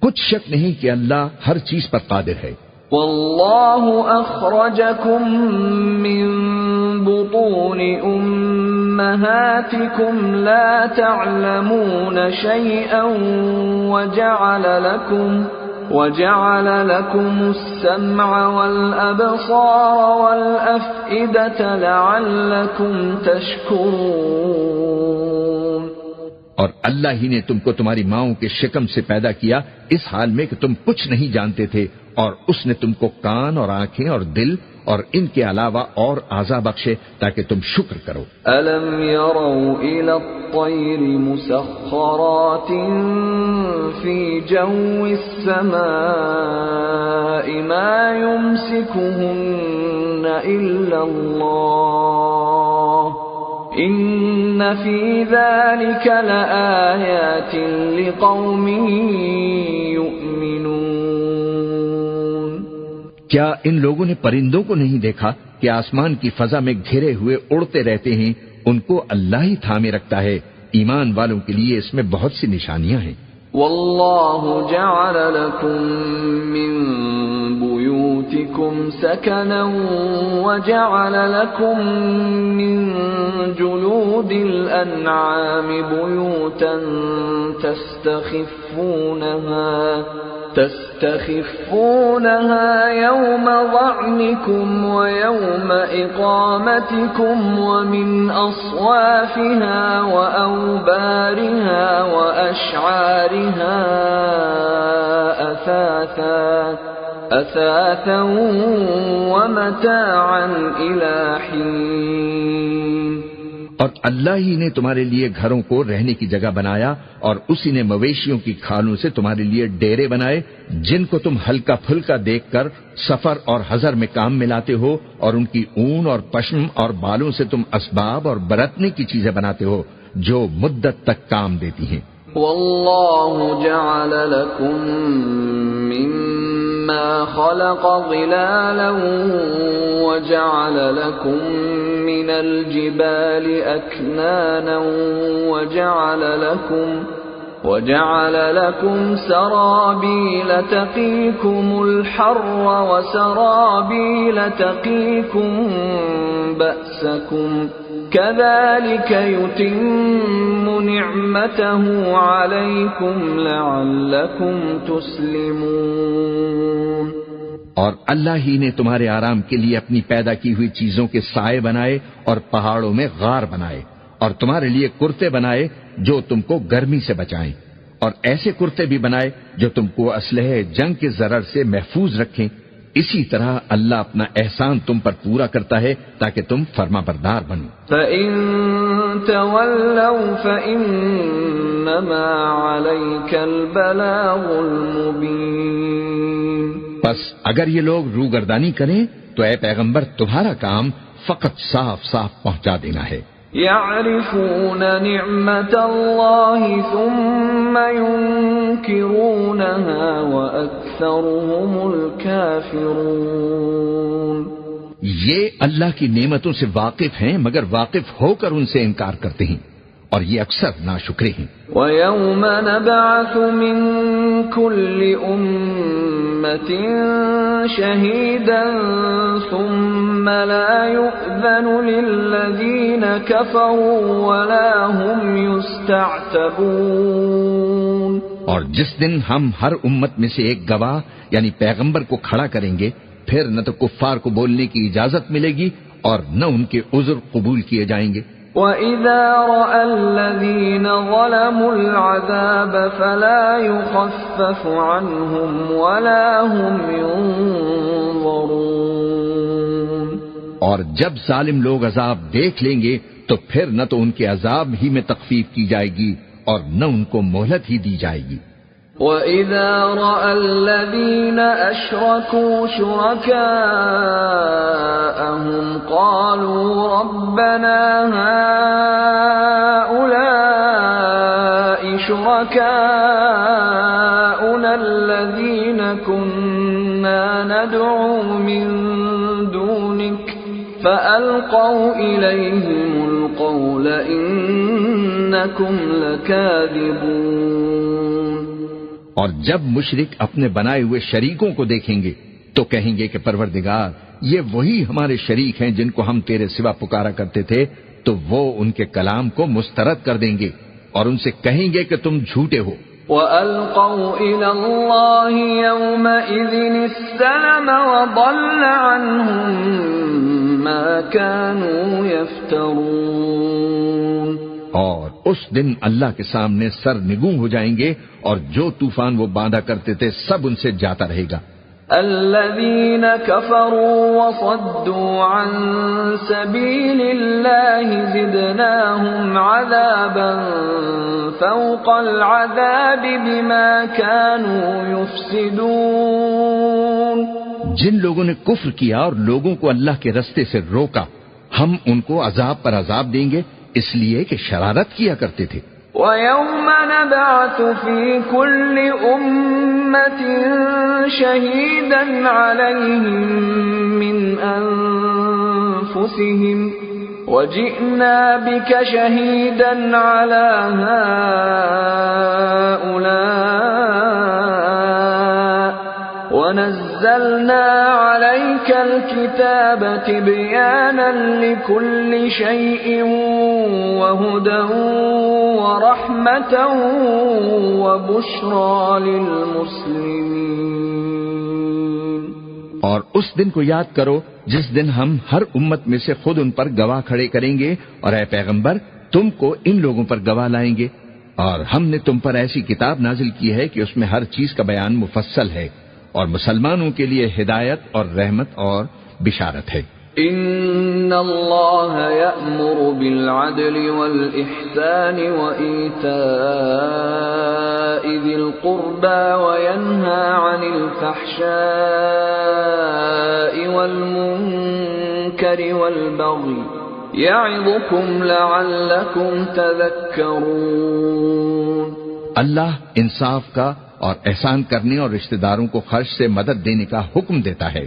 کچھ شک نہیں کہ اللہ ہر چیز پر قادر ہے۔ واللہ اخرجکم من بطون امہاتکم لا تعلمون شیئا وجعل لكم السمع والابصار والافئدة لعلكم تشکرون۔ اور اللہ ہی نے تم کو تمہاری ماؤں کے شکم سے پیدا کیا اس حال میں کہ تم کچھ نہیں جانتے تھے، اور اس نے تم کو کان اور آنکھیں اور دل اور ان کے علاوہ اور اعضا بخشے تاکہ تم شکر کرو۔ أَلَمْ يَرَوْا إِلَى الطَّيْرِ مُسَخَّرَاتٍ فِي جَوِّ السَّمَاءِ مَا يُمْسِكُهُنَّ إِلَّا اللَّهُ إِنَّ فِي ذَلِكَ لَآيَاتٍ لِقَوْمٍ يُؤْمِنُونَ۔ کیا ان لوگوں نے پرندوں کو نہیں دیکھا کہ آسمان کی فضا میں گھرے ہوئے اڑتے رہتے ہیں؟ ان کو اللہ ہی تھامے رکھتا ہے۔ ایمان والوں کے لیے اس میں بہت سی نشانیاں ہیں۔ وَاللَّهُ جَعَلَ لَكُم مِّن بُيُوتِكُمْ سَكَنًا وَجَعَلَ لَكُم مِّن جُلُودِ الْأَنْعَامِ بُيُوتًا تستخفونها يوم ظعنكم ويوم إقامتكم ومن أصوافها وأوبارها وأشعارها أثاثا ومتاعا إلى حين۔ اور اللہ ہی نے تمہارے لیے گھروں کو رہنے کی جگہ بنایا، اور اسی نے مویشیوں کی کھالوں سے تمہارے لیے ڈیرے بنائے جن کو تم ہلکا پھلکا دیکھ کر سفر اور حضر میں کام میں لاتے ہو، اور ان کی اون اور پشم اور بالوں سے تم اسباب اور برتنے کی چیزیں بناتے ہو جو مدت تک کام دیتی ہیں۔ واللہ جعل لکم مما خلق ظلالا وجعل لكم من الجبال أكنانا وجعل لكم سرابيل تقيكم الحر وسرابيل تقيكم بأسكم كذلك يتم نعمته عليكم لعلكم تسلمون۔ اور اللہ ہی نے تمہارے آرام کے لیے اپنی پیدا کی ہوئی چیزوں کے سائے بنائے اور پہاڑوں میں غار بنائے، اور تمہارے لیے کرتے بنائے جو تم کو گرمی سے بچائیں، اور ایسے کرتے بھی بنائے جو تم کو اسلحے جنگ کے ضرر سے محفوظ رکھیں۔ اسی طرح اللہ اپنا احسان تم پر پورا کرتا ہے تاکہ تم فرما بردار بنو۔ فَإِن تَوَلَّوْا فَإِنَّمَا عَلَيْكَ الْبَلَاغُ الْمُبِينُ۔ بس اگر یہ لوگ روگردانی کریں تو اے پیغمبر تمہارا کام فقط صاف صاف پہنچا دینا ہے۔ يَعْرِفُونَ نِعْمَةَ اللَّهِ ثُمَّ يُنْكِرُونَهَا وَأَكْثَرُهُمُ الْكَافِرُونَ۔ یہ اللہ کی نعمتوں سے واقف ہیں مگر واقف ہو کر ان سے انکار کرتے ہیں، اور یہ اکثر ناشکرے ہیں۔ وَيَوْمَ نَبْعَثُ مِنْ كُلِّ أُمَّةٍ شَهِيدًا ثُمَّ لَا يُؤْذَنُ لِلَّذِينَ كَفَرُوا وَلَا هُمْ يُسْتَعْتَبُونَ۔ اور جس دن ہم ہر امت میں سے ایک گواہ یعنی پیغمبر کو کھڑا کریں گے، پھر نہ تو کفار کو بولنے کی اجازت ملے گی اور نہ ان کے عذر قبول کیے جائیں گے۔ وَإِذَا رَأَى الَّذِينَ ظَلَمُوا الْعَذَابَ فَلَا يُخَفَّفُ عَنْهُمْ وَلَا هُمْ يُنظَرُونَ۔ اور جب ظالم لوگ عذاب دیکھ لیں گے تو پھر نہ تو ان کے عذاب ہی میں تخفیف کی جائے گی اور نہ ان کو مہلت ہی دی جائے گی۔ وَإِذَا رَأَى الَّذِينَ أَشْرَكُوا شُرَكَاءَهُمْ قَالُوا رَبَّنَا هَؤُلَاءِ شُرَكَاؤُنَا الَّذِينَ كُنَّا نَدْعُو مِن دُونِكَ فَأَلْقَوْا إِلَيْهِمُ الْقَوْلَ إِنَّكُمْ لَكَاذِبُونَ۔ اور جب مشرک اپنے بنائے ہوئے شریکوں کو دیکھیں گے تو کہیں گے کہ پروردگار یہ وہی ہمارے شریک ہیں جن کو ہم تیرے سوا پکارا کرتے تھے، تو وہ ان کے کلام کو مسترد کر دیں گے اور ان سے کہیں گے کہ تم جھوٹے ہو۔ وَأَلْقَوْا إِلَى اللَّهِ يَوْمَئِذٍ السَّلَمَ وَضَلَّ عَنْهُمْ مَا كَانُوا يَفْتَرُونَ۔ اور اس دن اللہ کے سامنے سر نگوں ہو جائیں گے اور جو طوفان وہ باندھا کرتے تھے سب ان سے جاتا رہے گا۔ الذين كفروا وصدوا عن سبيل الله زدناهم عذابا فوق العذاب بما كانوا يفسدون. جن لوگوں نے کفر کیا اور لوگوں کو اللہ کے رستے سے روکا، ہم ان کو عذاب پر عذاب دیں گے اس لیے کہ شرارت کیا کرتے تھے. وَيَوْمَ نَبْعَثُ فِي كُلِّ أُمَّةٍ شَهِيدًا عَلَيْهِمْ مِنْ أَنفُسِهِمْ وَجِئْنَا بِكَ شَهِيدًا عَلَى هَؤُلَاءِ وَنَزَّلْنَا عَلَيْكَ الْكِتَابَ تِبْيَانًا لِكُلِّ شَيْءٍ وَهُدًى وَرَحْمَةً وَبُشْرَى لِلْمُسْلِمِينَ. اور اس دن کو یاد کرو جس دن ہم ہر امت میں سے خود ان پر گواہ کھڑے کریں گے، اور اے پیغمبر تم کو ان لوگوں پر گواہ لائیں گے. اور ہم نے تم پر ایسی کتاب نازل کی ہے کہ اس میں ہر چیز کا بیان مفصل ہے، اور مسلمانوں کے لیے ہدایت اور رحمت اور بشارت ہے. ان اللہ یأمر بالعدل والإحسان وإیتاء ذی القربى وینہى عن الفحشاء والمنکر والبغی یعظکم لعلکم تذکرون. اللہ انصاف کا اور احسان کرنے اور رشتہ داروں کو خرچ سے مدد دینے کا حکم دیتا ہے،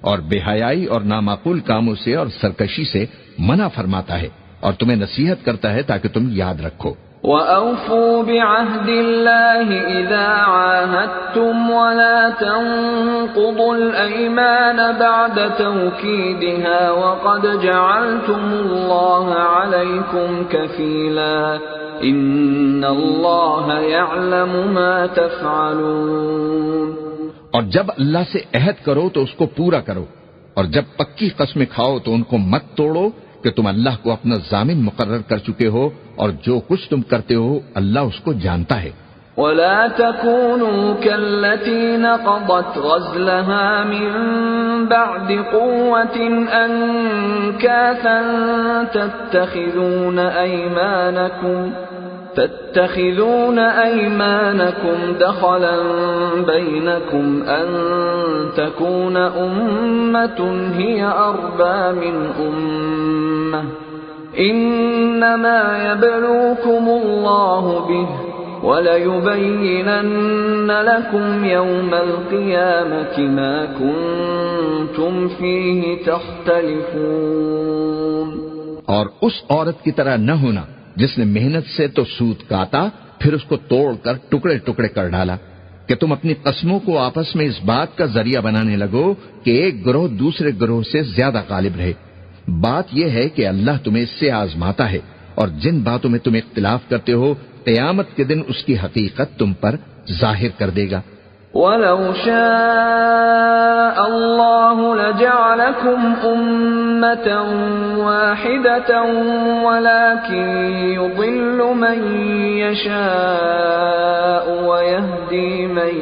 اور بے حیائی اور نامعقول کاموں سے اور سرکشی سے منع فرماتا ہے، اور تمہیں نصیحت کرتا ہے تاکہ تم یاد رکھو. وَأَوْفُوا بِعَهْدِ اللَّهِ إِذَا عَاهَدتُّمْ وَلَا تَنقُضُوا الْأَيْمَانَ بَعْدَ تَوْكِيدِهَا وَقَدْ جَعَلْتُمُ اللَّهَ عَلَيْكُمْ كَفِيلًا إِنَّ اللَّهَ يَعْلَمُ مَا تَفْعَلُونَ. اور جب اللہ سے عہد کرو تو اس کو پورا کرو، اور جب پکی قسمیں کھاؤ تو ان کو مت توڑو کہ تم اللہ کو اپنا ضامن مقرر کر چکے ہو، اور جو کچھ تم کرتے ہو اللہ اس کو جانتا ہے. وَلَا تَكُونُوا كَالَّتِي نَقَضَتْ غَزْلَهَا مِن بَعْدِ قُوَّةٍ أَنكَاثًا تَتَّخِذُونَ أَيْمَانَكُمْ دَخَلًا بَيْنَكُمْ أَن تَكُونَ أُمَّةٌ هِيَ أَرْبَى مِنْ أُمَّةٍ إِنَّمَا يَبْلُوكُمُ اللَّهُ بِهِ وَلَيُبَيِّنَنَّ لَكُمْ يَوْمَ الْقِيَامَةِ مَا كُنتُمْ فِيهِ تَخْتَلِفُونَ. اور اس عورت کی طرح نہ ہونا جس نے محنت سے تو سود کاتا پھر اس کو توڑ کر ٹکڑے ٹکڑے کر ڈالا، کہ تم اپنی قسموں کو آپس میں اس بات کا ذریعہ بنانے لگو کہ ایک گروہ دوسرے گروہ سے زیادہ غالب رہے. بات یہ ہے کہ اللہ تمہیں اس سے آزماتا ہے، اور جن باتوں میں تم اختلاف کرتے ہو قیامت کے دن اس کی حقیقت تم پر ظاہر کر دے گا. وَلَوْ شَاءَ اللَّهُ لَجَعَلَكُمْ أُمَّةً وَاحِدَةً وَلَكِنْ يُضِلُّ مَن يَشَاءُ وَيَهْدِي مَن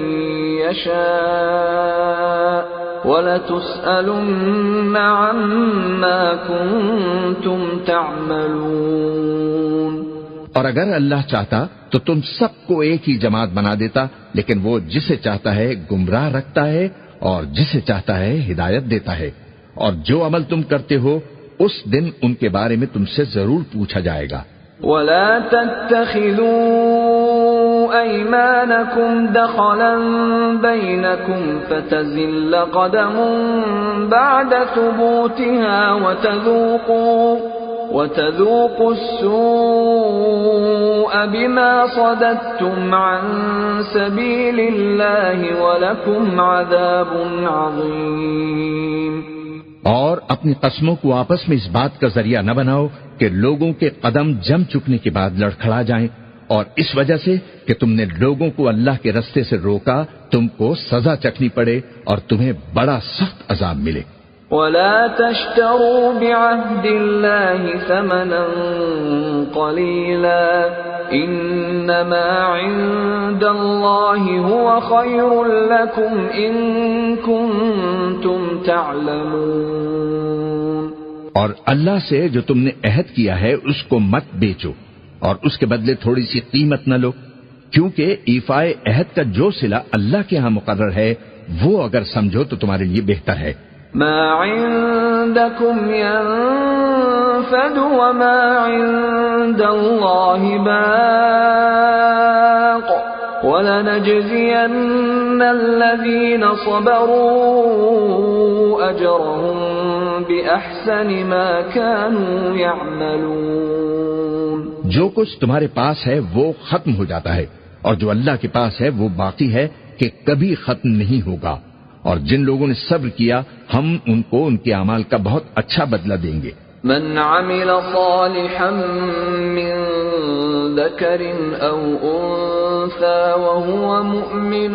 يَشَاءُ وَلَتُسْأَلُنَّ عَمَّا كُنتُمْ تَعْمَلُونَ. اور اگر اللہ چاہتا تو تم سب کو ایک ہی جماعت بنا دیتا، لیکن وہ جسے چاہتا ہے گمراہ رکھتا ہے اور جسے چاہتا ہے ہدایت دیتا ہے. اور جو عمل تم کرتے ہو اس دن ان کے بارے میں تم سے ضرور پوچھا جائے گا. وَلَا تَتَّخِذُوا أَيْمَانَكُمْ دَخَلًا بَيْنَكُمْ فَتَزِلَّ قَدَمٌ بَعْدَ ثُبُوتِهَا وَتَذُوقُوا السُّوءَ بِمَا صَدَدتُّمْ عَن سَبِيلِ اللَّهِ وَلَكُمْ عَذَابٌ عَظِيمٌ. اور اپنی قسموں کو آپس میں اس بات کا ذریعہ نہ بناؤ کہ لوگوں کے قدم جم چکنے کے بعد لڑکھڑا جائیں، اور اس وجہ سے کہ تم نے لوگوں کو اللہ کے رستے سے روکا تم کو سزا چکھنی پڑے اور تمہیں بڑا سخت عذاب ملے. ولا تشتروا بعهد الله ثمنا قليلا انما عند الله هو خير لكم ان كنتم تعلمون۔ اور اللہ سے جو تم نے عہد کیا ہے اس کو مت بیچو اور اس کے بدلے تھوڑی سی قیمت نہ لو، کیونکہ ایفائے عہد کا جو صلہ اللہ کے ہاں مقرر ہے وہ اگر سمجھو تو تمہارے لیے بہتر ہے۔ ما عندكم ينفد وما عند الله باق ولنجزين الذين صبروا أجرهم بأحسن ما كانوا يعملون۔ جو کچھ تمہارے پاس ہے وہ ختم ہو جاتا ہے اور جو اللہ کے پاس ہے وہ باقی ہے کہ کبھی ختم نہیں ہوگا، اور جن لوگوں نے صبر کیا ہم ان کو ان کے اعمال کا بہت اچھا بدلہ دیں گے۔ من عمل صالحا من ذكر أو أنثى وهو مؤمن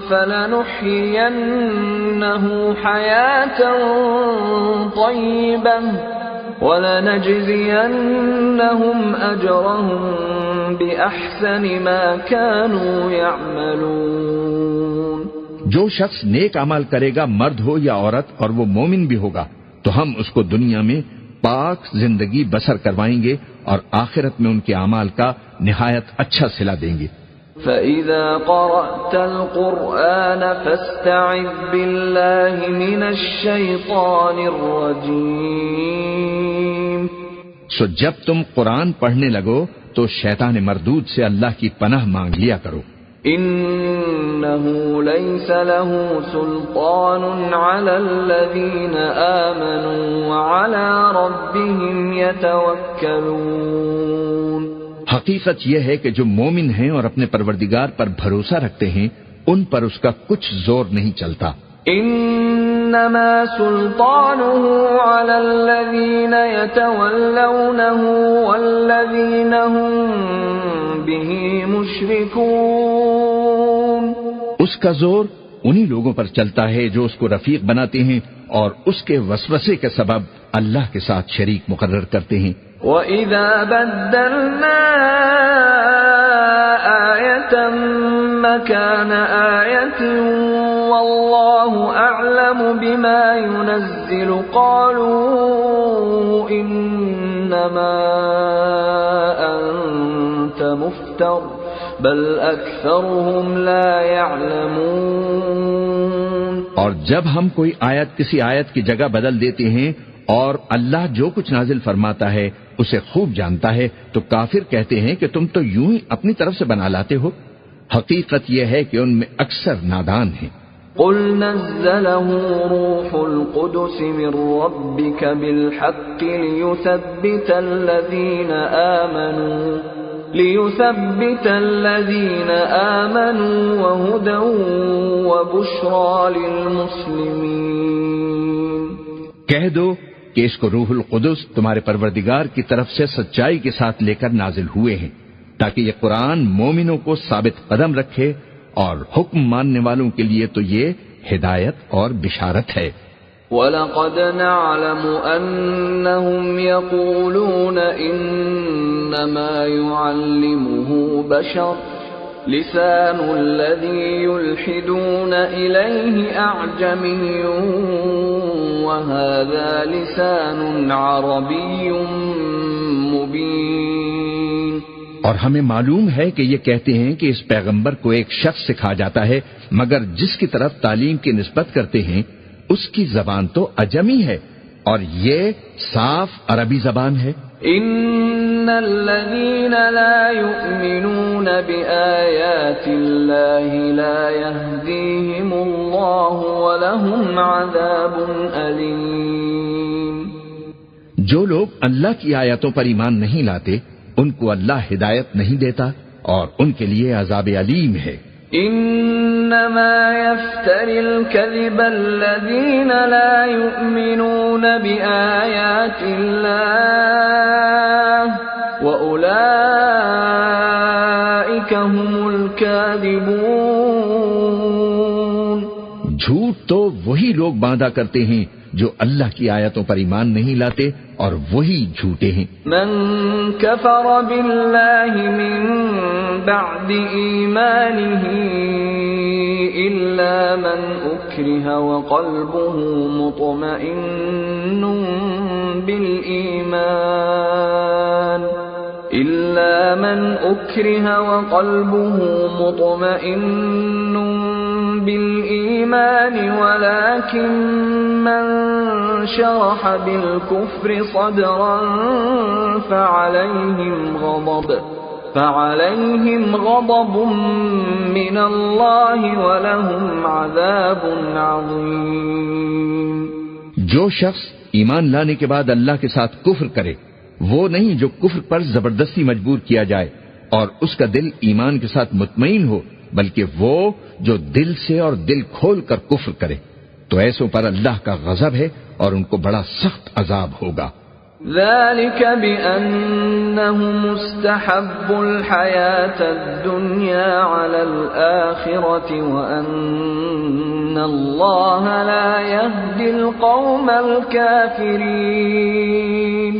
فلنحيينه حياة طيبة ولنجزينهم أجرهم بأحسن ما كانوا يعملون۔ جو شخص نیک عمل کرے گا مرد ہو یا عورت اور وہ مومن بھی ہوگا تو ہم اس کو دنیا میں پاک زندگی بسر کروائیں گے اور آخرت میں ان کے اعمال کا نہایت اچھا صلہ دیں گے۔ فَإِذَا قَرَأْتَ الْقُرْآنَ فَاسْتَعِذْ بِاللَّهِ مِنَ الشَّيْطَانِ الرَّجِيمِ۔ سو جب تم قرآن پڑھنے لگو تو شیطان مردود سے اللہ کی پناہ مانگ لیا کرو۔ إِنَّهُ لَيْسَ لَهُ سُلْطَانٌ عَلَى الَّذِينَ آمَنُوا وَعَلَى رَبِّهِمْ يَتَوَكَّلُونَ۔ حقیقت یہ ہے کہ جو مومن ہیں اور اپنے پروردگار پر بھروسہ رکھتے ہیں ان پر اس کا کچھ زور نہیں چلتا۔ إِنَّمَا سُلْطَانُهُ عَلَى الَّذِينَ يَتَوَلَّوْنَهُ وَالَّذِينَ هُمْ بِهِ مُشْرِكُونَ۔ اس کا زور انہی لوگوں پر چلتا ہے جو اس کو رفیق بناتے ہیں اور اس کے وسوسے کے سبب اللہ کے ساتھ شریک مقرر کرتے ہیں۔ وَإِذَا بَدَّلْنَا آيَةً مَكَانَ آيَةٍ وَاللَّهُ أَعْلَمُ بِمَا يُنَزِّلُ قَالُوا إِنَّمَا أَنْتَ مُفْتَرٍ بَلْ أَكْثَرُهُمْ لَا يَعْلَمُونَ۔ اور جب ہم کوئی آیت کسی آیت کی جگہ بدل دیتے ہیں اور اللہ جو کچھ نازل فرماتا ہے اسے خوب جانتا ہے تو کافر کہتے ہیں کہ تم تو یوں ہی اپنی طرف سے بنا لاتے ہو۔ حقیقت یہ ہے کہ ان میں اکثر نادان ہیں۔ قُلْ نَزَّلَهُ رُوحُ الْقُدُسِ مِنْ رَبِّكَ بِالْحَقِّ لِيُثَبِّتَ الَّذِينَ آمَنُوا وَهُدًى وَبُشْرَى لِلْمُسْلِمِينَ۔ کہہ دو کہ اس کو روح القدس تمہارے پروردگار کی طرف سے سچائی کے ساتھ لے کر نازل ہوئے ہیں تاکہ یہ قرآن مومنوں کو ثابت قدم رکھے، اور حکم ماننے والوں کے لیے تو یہ ہدایت اور بشارت ہے۔ وَلَقَدْ نَعْلَمُ أَنَّهُمْ يَقُولُونَ إِنَّمَا يُعَلِّمُهُ بَشَرٌ لِسَانُ الَّذِي يُلْحِدُونَ إِلَيْهِ أَعْجَمِيٌّ وَهَذَا لِسَانٌ عَرَبِيٌّ مُبِينٌ۔ اور ہمیں معلوم ہے کہ یہ کہتے ہیں کہ اس پیغمبر کو ایک شخص سکھا جاتا ہے، مگر جس کی طرف تعلیم کی نسبت کرتے ہیں اس کی زبان تو اجمی ہے اور یہ صاف عربی زبان ہے۔ ان الذين لا يؤمنون بآيات الله لا يهديهم الله ولهم عذاب أليم۔ جو لوگ اللہ کی آیاتوں پر ایمان نہیں لاتے ان کو اللہ ہدایت نہیں دیتا اور ان کے لیے عذاب علیم ہے۔ انما يفتري الكذب الذين لا يؤمنون بآيات الله وأولئك هم الكاذبون۔ جھوٹ تو وہی لوگ باندھا کرتے ہیں جو اللہ کی آیتوں پر ایمان نہیں لاتے اور وہی جھوٹے ہیں۔ من کفر باللہ من بعد ایمانہ الا من اکرہ وقلبہ مطمئن بالایمان إلا من أكره وقلبه مطمئن بالإيمان ولكن من شرح بالكفر صدرا فعليهم غضب من الله ولهم عذاب عظيم۔ جو شخص ایمان لانے کے بعد اللہ کے ساتھ کفر کرے وہ نہیں جو کفر پر زبردستی مجبور کیا جائے اور اس کا دل ایمان کے ساتھ مطمئن ہو، بلکہ وہ جو دل سے اور دل کھول کر کفر کرے، تو ایسوں پر اللہ کا غضب ہے اور ان کو بڑا سخت عذاب ہوگا۔ ذلك بأنهم استحبوا الحياة الدنيا على الآخرة وأن الله لا يهدي القوم الكافرين۔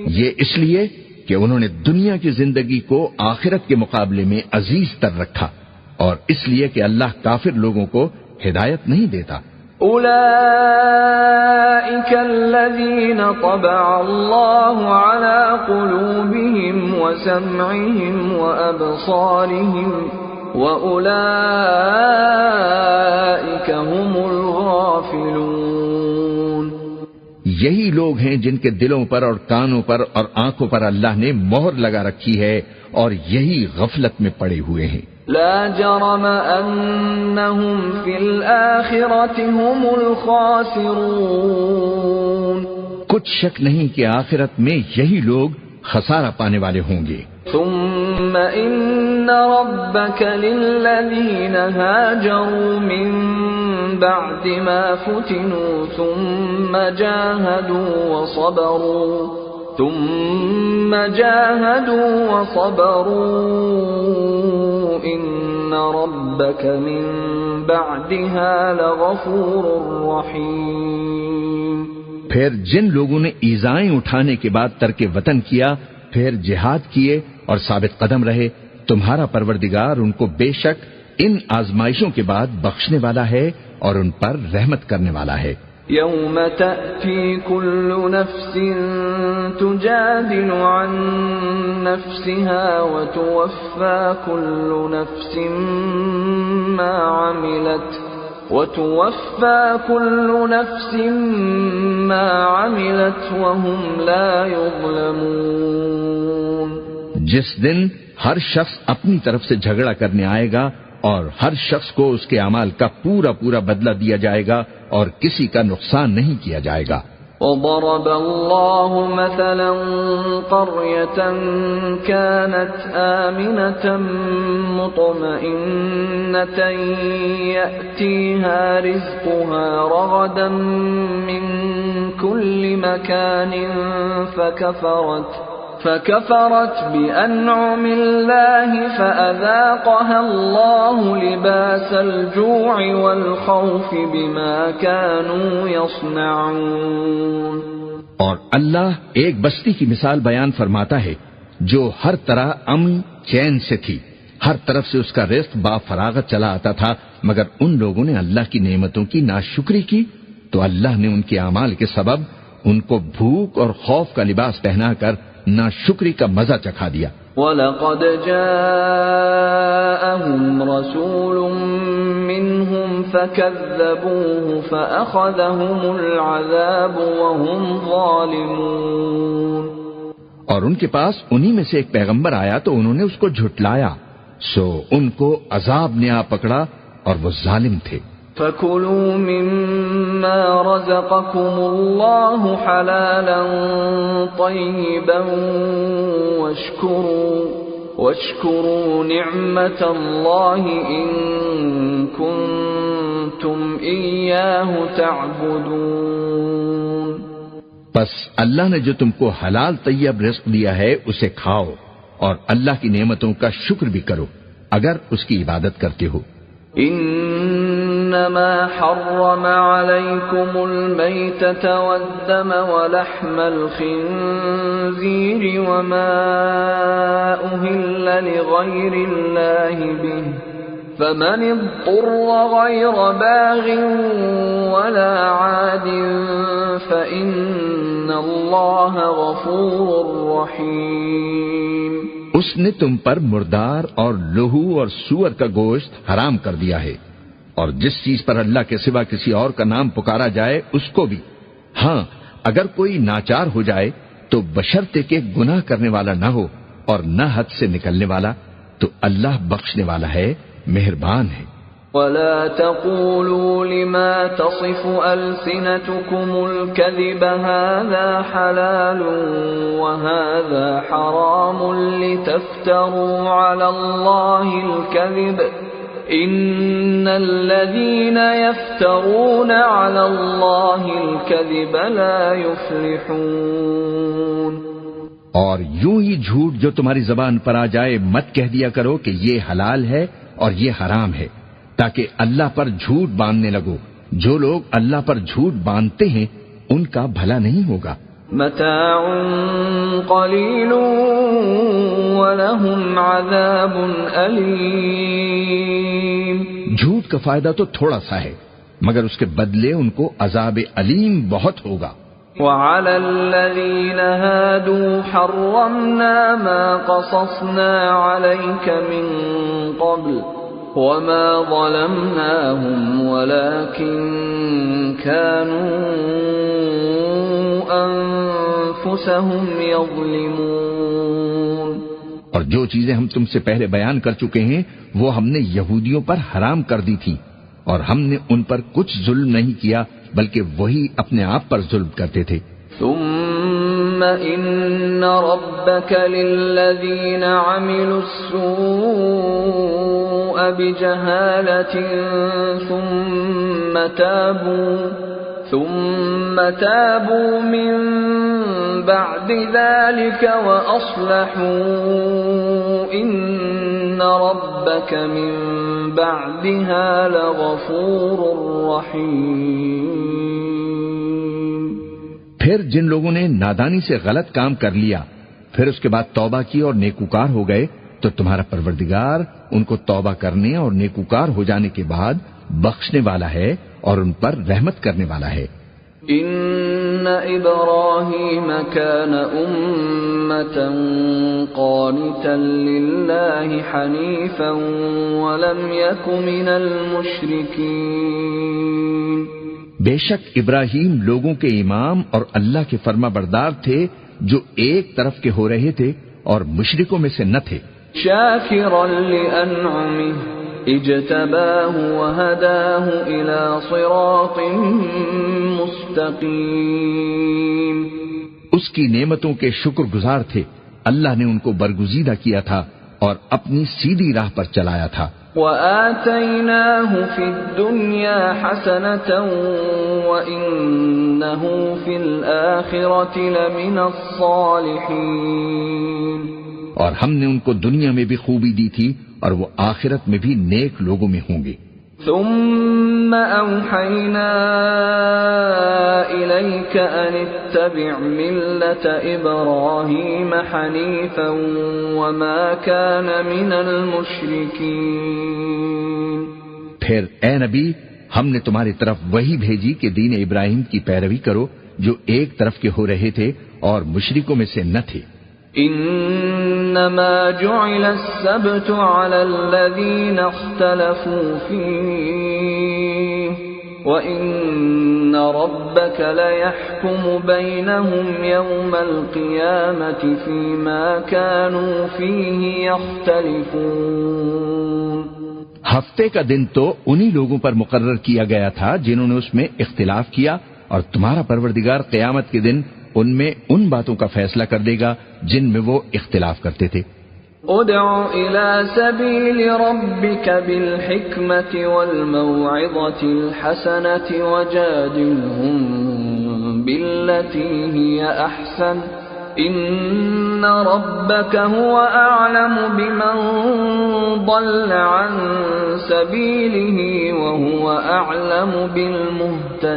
یہ اس لیے کہ انہوں نے دنیا کی زندگی کو آخرت کے مقابلے میں عزیز تر رکھا، اور اس لیے کہ اللہ کافر لوگوں کو ہدایت نہیں دیتا۔ اولئک الذین طبع اللہ علی قلوبہم وسمعہم وابصارہم واولئک هم الغافلون۔ یہی لوگ ہیں جن کے دلوں پر اور کانوں پر اور آنکھوں پر اللہ نے مہر لگا رکھی ہے اور یہی غفلت میں پڑے ہوئے ہیں۔ لا جرم انہم فی الآخرۃ هم الخاسرون۔ کچھ شک نہیں کہ آخرت میں یہی لوگ خسارہ پانے والے ہوں گے۔ ثم ان ربک للذین هاجروا من بعد ما فتنوا ثم جاهدوا وصبروا ان ربك من بعدها لغفور رحیم۔ پھر جن لوگوں نے ایذائیں اٹھانے کے بعد ترک وطن کیا، پھر جہاد کیے اور ثابت قدم رہے، تمہارا پروردگار ان کو بے شک ان آزمائشوں کے بعد بخشنے والا ہے اور ان پر رحمت کرنے والا ہے۔ یوم تأتی کل نفس تجادل عن نفسها وتوفى كل نفس ما عملت وهم لا يظلمون۔ جس دن ہر شخص اپنی طرف سے جھگڑا کرنے آئے گا اور ہر شخص کو اس کے اعمال کا پورا پورا بدلہ دیا جائے گا اور کسی کا نقصان نہیں کیا جائے گا۔ وضرب الله مثلا قرية كانت آمنة مطمئنة يأتيها رزقها رغدا من كل مكان فكفرت بأنعم الله فأذاقها الله لباس الجوع والخوف بما كانوا يصنعون۔ اور اللہ ایک بستی کی مثال بیان فرماتا ہے جو ہر طرح امن چین سے تھی، ہر طرف سے اس کا رزق با فراغت چلا آتا تھا، مگر ان لوگوں نے اللہ کی نعمتوں کی ناشکری کی تو اللہ نے ان کے اعمال کے سبب ان کو بھوک اور خوف کا لباس پہنا کر ناشکری کا مزہ چکھا دیا۔ وَلَقَدْ جَاءَهُمْ رَسُولٌ مِّنْهُمْ فَكَذَّبُوهُ فَأَخَذَهُمُ الْعَذَابُ وَهُمْ ظَالِمُونَ۔ اور ان کے پاس انہی میں سے ایک پیغمبر آیا تو انہوں نے اس کو جھٹلایا، سو ان کو عذاب نے آ پکڑا اور وہ ظالم تھے۔ فَكُلُوا مِمَّا رَزَقَكُمُ اللَّهُ حَلَالًا طَيِّبًا وَاشْكُرُوا نِعْمَةَ اللَّهِ إِن كُنتُمْ إِيَّاهُ تَعْبُدُونَ۔ پس اللہ نے جو تم کو حلال طیب رزق دیا ہے اسے کھاؤ اور اللہ کی نعمتوں کا شکر بھی کرو اگر اس کی عبادت کرتے ہو۔ إِنَّ إنما حرم عليكم الميتة والدم ولحم الخنزير وما أهل لغير الله به فمن اضطر غير باغ ولا عاد فإن الله غفور رحيم۔ اس نے تم پر مردار اور لہو اور سور کا گوشت حرام کر دیا ہے، اور جس چیز پر اللہ کے سوا کسی اور کا نام پکارا جائے اس کو بھی۔ ہاں، اگر کوئی ناچار ہو جائے تو بشرطے کہ گناہ کرنے والا نہ ہو اور نہ حد سے نکلنے والا، تو اللہ بخشنے والا ہے، مہربان ہے۔ ولا تقولوا لما تصف ألسنتكم الكذب هذا حلال وهذا حرام لتفتروا على الله الكذب إن الذين يفترون على الله الكذب لا يفلحون۔ اور یوں ہی جھوٹ جو تمہاری زبان پر آ جائے مت کہہ دیا کرو کہ یہ حلال ہے اور یہ حرام ہے، تاکہ اللہ پر جھوٹ باندھنے لگو۔ جو لوگ اللہ پر جھوٹ باندھتے ہیں ان کا بھلا نہیں ہوگا۔ متاع قلیل ولہم عذاب علیم۔ جھوٹ کا فائدہ تو تھوڑا سا ہے، مگر اس کے بدلے ان کو عذاب علیم بہت ہوگا۔ وعلى الذين هادوا حرمنا ما قصصنا عليك من قبل وما ظلمناهم ولكن كانوا أنفسهم يظلمون۔ اور جو چیزیں ہم تم سے پہلے بیان کر چکے ہیں وہ ہم نے یہودیوں پر حرام کر دی تھی، اور ہم نے ان پر کچھ ظلم نہیں کیا بلکہ وہی اپنے آپ پر ظلم کرتے تھے۔ ثم ان ربك للذين عملوا السوء بجهالة ثم تابوا من بعد ذلك وأصلحوا إن ربك من بعدها لغفور رحيم۔ پھر جن لوگوں نے نادانی سے غلط کام کر لیا پھر اس کے بعد توبہ کی اور نیکوکار ہو گئے تو تمہارا پروردگار ان کو توبہ کرنے اور نیکوکار ہو جانے کے بعد بخشنے والا ہے اور ان پر رحمت کرنے والا ہے۔ ان ابراہیم کان امة قانتا للہ حنیفا ولم یک من المشرکین۔ بے شک ابراہیم لوگوں کے امام اور اللہ کے فرما بردار تھے جو ایک طرف کے ہو رہے تھے اور مشرکوں میں سے نہ تھے۔ شاکرا لانعمہ اجتباہ وہداہ الی صراط مستقیم۔ اس کی نعمتوں کے شکر گزار تھے، اللہ نے ان کو برگزیدہ کیا تھا اور اپنی سیدھی راہ پر چلایا تھا۔ وآتیناہ فی الدنیا حسنۃ وإنہ فی الآخرۃ لمن الصالحین۔ اور ہم نے ان کو دنیا میں بھی خوبی دی تھی اور وہ آخرت میں بھی نیک لوگوں میں ہوں گے۔ ثم اوحینا الیک ان اتبع ملة ابراہیم حنیفا وما کان من المشرکین۔ پھر اے نبی ہم نے تمہاری طرف وہی بھیجی کہ دین ابراہیم کی پیروی کرو جو ایک طرف کے ہو رہے تھے اور مشرکوں میں سے نہ تھے۔ انما جعل السبت على الذين اختلفوا فيه وان ربك ليحكم بينهم يوم القيامة فيما كانوا فيه يختلفون۔ ہفتے کا دن تو انہی لوگوں پر مقرر کیا گیا تھا جنہوں نے اس میں اختلاف کیا، اور تمہارا پروردگار قیامت کے دن ان میں ان باتوں کا فیصلہ کر دے گا جن میں وہ اختلاف کرتے تھے۔ ادع الى سبیل ربک بالحکمت والموعظة الحسنة وجادلهم بالتي هي احسن إن ربك هو أعلم بمن ضل عن سبيله وهو أعلم بالمهتدين.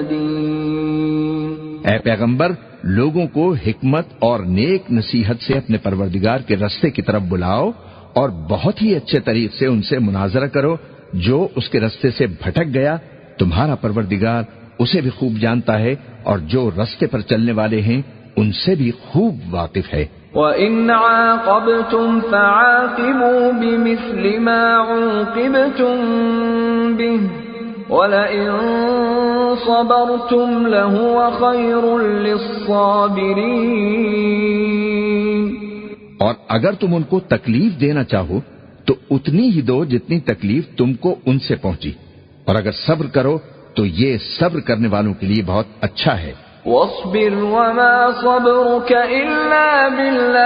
اے پیغمبر، لوگوں کو حکمت اور نیک نصیحت سے اپنے پروردگار کے رستے کی طرف بلاؤ اور بہت ہی اچھے طریقے سے ان سے مناظرہ کرو. جو اس کے رستے سے بھٹک گیا تمہارا پروردگار اسے بھی خوب جانتا ہے، اور جو رستے پر چلنے والے ہیں ان سے بھی خوب واقف ہے. وَإِنْ عَاقَبْتُمْ فَعَاقِبُوا بِمِثْلِ مَا عُوقِبْتُمْ بِهِ وَلَئِن صَبَرْتُمْ لَهُوَ خَيْرٌ لِّلصَّابِرِينَ. اور اگر تم ان کو تکلیف دینا چاہو تو اتنی ہی دو جتنی تکلیف تم کو ان سے پہنچی، اور اگر صبر کرو تو یہ صبر کرنے والوں کے لیے بہت اچھا ہے. وَاصْبِرْ وَمَا صَبْرُكَ إِلَّا بِاللَّهِ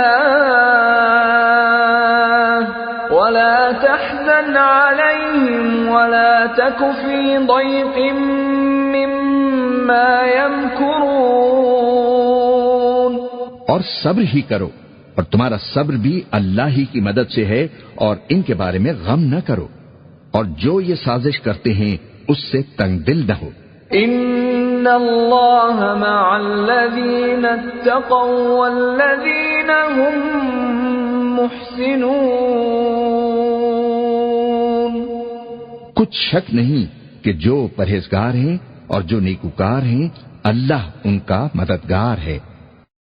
وَلَا تَحْزَنْ عَلَيْهِمْ وَلَا تَكُ فِي ضَيْقٍ مِّمَّا يَمْكُرُونَ. اور صبر ہی کرو، اور تمہارا صبر بھی اللہ ہی کی مدد سے ہے، اور ان کے بارے میں غم نہ کرو، اور جو یہ سازش کرتے ہیں اس سے تنگ دل نہ ہو. ان اللہ مع الذین اتقوا والذین هم محسنون. کچھ شک نہیں کہ جو پرہیزگار ہیں اور جو نیکوکار ہیں اللہ ان کا مددگار ہے.